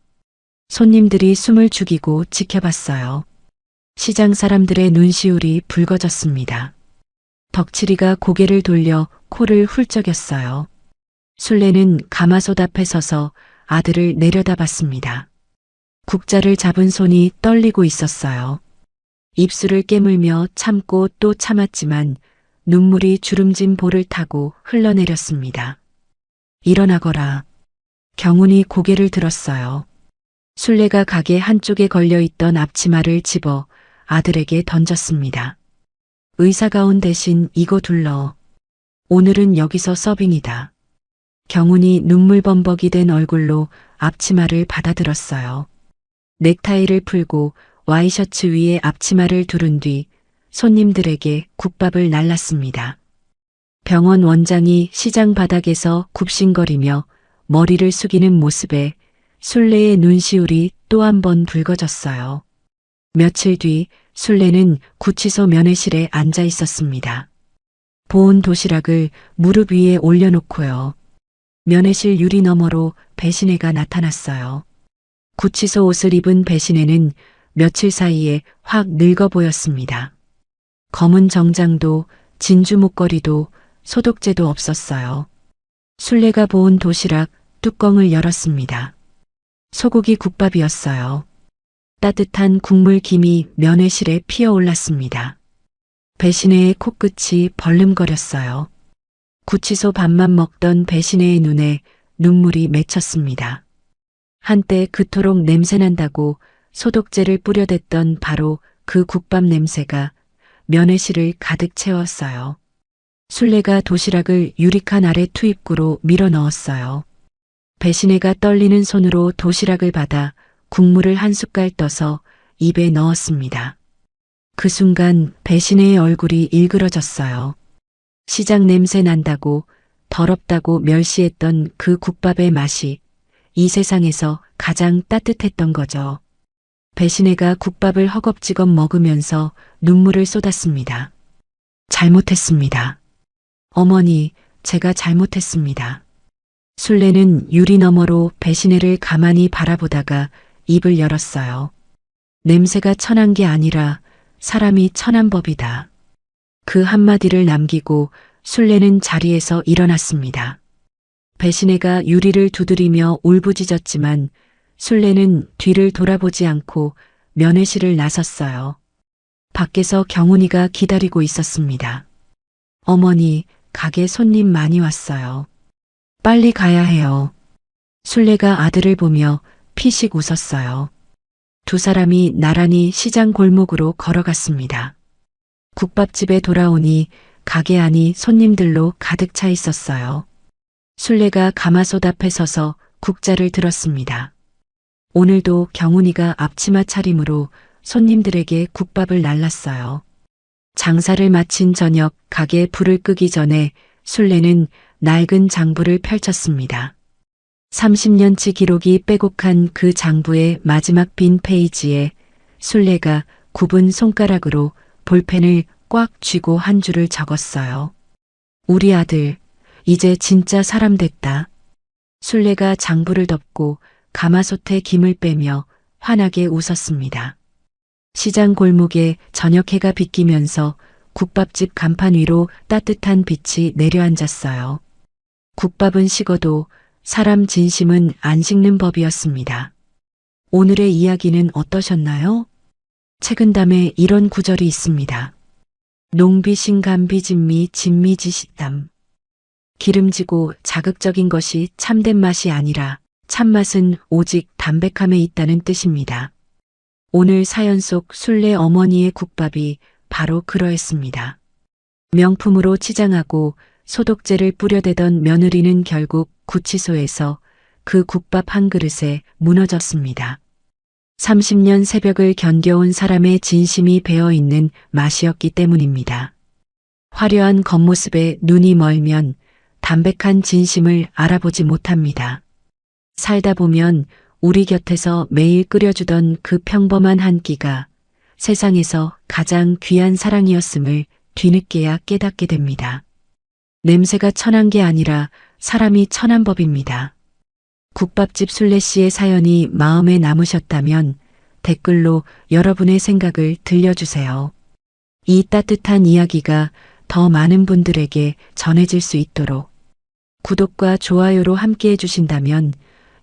손님들이 숨을 죽이고 지켜봤어요. 시장 사람들의 눈시울이 붉어졌습니다. 덕칠이가 고개를 돌려 코를 훌쩍였어요. 술래는 가마솥 앞에 서서 아들을 내려다봤습니다. 국자를 잡은 손이 떨리고 있었어요. 입술을 깨물며 참고 또 참았지만 눈물이 주름진 볼을 타고 흘러내렸습니다. 일어나거라. 경훈이 고개를 들었어요. 술래가 가게 한쪽에 걸려있던 앞치마를 집어 아들에게 던졌습니다. 의사가운 대신 이거 둘러. 오늘은 여기서 서빙이다. 경훈이 눈물범벅이 된 얼굴로 앞치마를 받아들었어요. 넥타이를 풀고 와이셔츠 위에 앞치마를 두른 뒤 손님들에게 국밥을 날랐습니다. 병원 원장이 시장 바닥에서 굽신거리며 머리를 숙이는 모습에 술래의 눈시울이 또 한 번 붉어졌어요. 며칠 뒤 술래는 구치소 면회실에 앉아 있었습니다. 보온 도시락을 무릎 위에 올려놓고요. 면회실 유리 너머로 배신애가 나타났어요. 구치소 옷을 입은 배신애는 며칠 사이에 확 늙어 보였습니다. 검은 정장도 진주 목걸이도 소독제도 없었어요. 술래가 보온 도시락 뚜껑을 열었습니다. 소고기 국밥이었어요. 따뜻한 국물 김이 면회실에 피어올랐습니다. 배신애의 코끝이 벌름거렸어요. 구치소 밥만 먹던 배신애의 눈에 눈물이 맺혔습니다. 한때 그토록 냄새난다고 소독제를 뿌려댔던 바로 그 국밥 냄새가 면회실을 가득 채웠어요. 술래가 도시락을 유리칸 아래 투입구로 밀어 넣었어요. 배신애가 떨리는 손으로 도시락을 받아 국물을 한 숟갈 떠서 입에 넣었습니다. 그 순간 배신애의 얼굴이 일그러졌어요. 시장 냄새 난다고 더럽다고 멸시했던 그 국밥의 맛이 이 세상에서 가장 따뜻했던 거죠. 배신애가 국밥을 허겁지겁 먹으면서 눈물을 쏟았습니다. 잘못했습니다. 어머니, 제가 잘못했습니다. 술래는 유리 너머로 배신애를 가만히 바라보다가 입을 열었어요. 냄새가 천한 게 아니라 사람이 천한 법이다. 그 한마디를 남기고 술래는 자리에서 일어났습니다. 배신애가 유리를 두드리며 울부짖었지만 술래는 뒤를 돌아보지 않고 면회실을 나섰어요. 밖에서 경훈이가 기다리고 있었습니다. 어머니, 가게 손님 많이 왔어요. 빨리 가야 해요. 술래가 아들을 보며 피식 웃었어요. 두 사람이 나란히 시장 골목으로 걸어갔습니다. 국밥집에 돌아오니 가게 안이 손님들로 가득 차 있었어요. 순례가 가마솥 앞에 서서 국자를 들었습니다. 오늘도 경훈이가 앞치마 차림으로 손님들에게 국밥을 날랐어요. 장사를 마친 저녁 가게 불을 끄기 전에 순례는 낡은 장부를 펼쳤습니다. 30년치 기록이 빼곡한 그 장부의 마지막 빈 페이지에 순례가 굽은 손가락으로 볼펜을 꽉 쥐고 한 줄을 적었어요. 우리 아들, 이제 진짜 사람 됐다. 순례가 장부를 덮고 가마솥에 김을 빼며 환하게 웃었습니다. 시장 골목에 저녁 해가 비끼면서 국밥집 간판 위로 따뜻한 빛이 내려앉았어요. 국밥은 식어도 사람 진심은 안 식는 법이었습니다. 오늘의 이야기는 어떠셨나요? 책은담에 이런 구절이 있습니다. 농비신감비 진미 진미지시담. 기름지고 자극적인 것이 참된 맛이 아니라 참맛은 오직 담백함에 있다는 뜻입니다. 오늘 사연 속 순례 어머니의 국밥이 바로 그러했습니다. 명품으로 치장하고 소독제를 뿌려대던 며느리는 결국 구치소에서 그 국밥 한 그릇에 무너졌습니다. 30년 새벽을 견뎌온 사람의 진심이 배어있는 맛이었기 때문입니다. 화려한 겉모습에 눈이 멀면 담백한 진심을 알아보지 못합니다. 살다 보면 우리 곁에서 매일 끓여주던 그 평범한 한 끼가 세상에서 가장 귀한 사랑이었음을 뒤늦게야 깨닫게 됩니다. 냄새가 천한 게 아니라 사람이 천한 법입니다. 국밥집 순례 씨의 사연이 마음에 남으셨다면 댓글로 여러분의 생각을 들려주세요. 이 따뜻한 이야기가 더 많은 분들에게 전해질 수 있도록 구독과 좋아요로 함께 해주신다면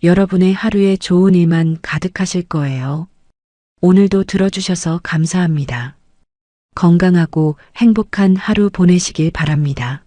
여러분의 하루에 좋은 일만 가득하실 거예요. 오늘도 들어주셔서 감사합니다. 건강하고 행복한 하루 보내시길 바랍니다.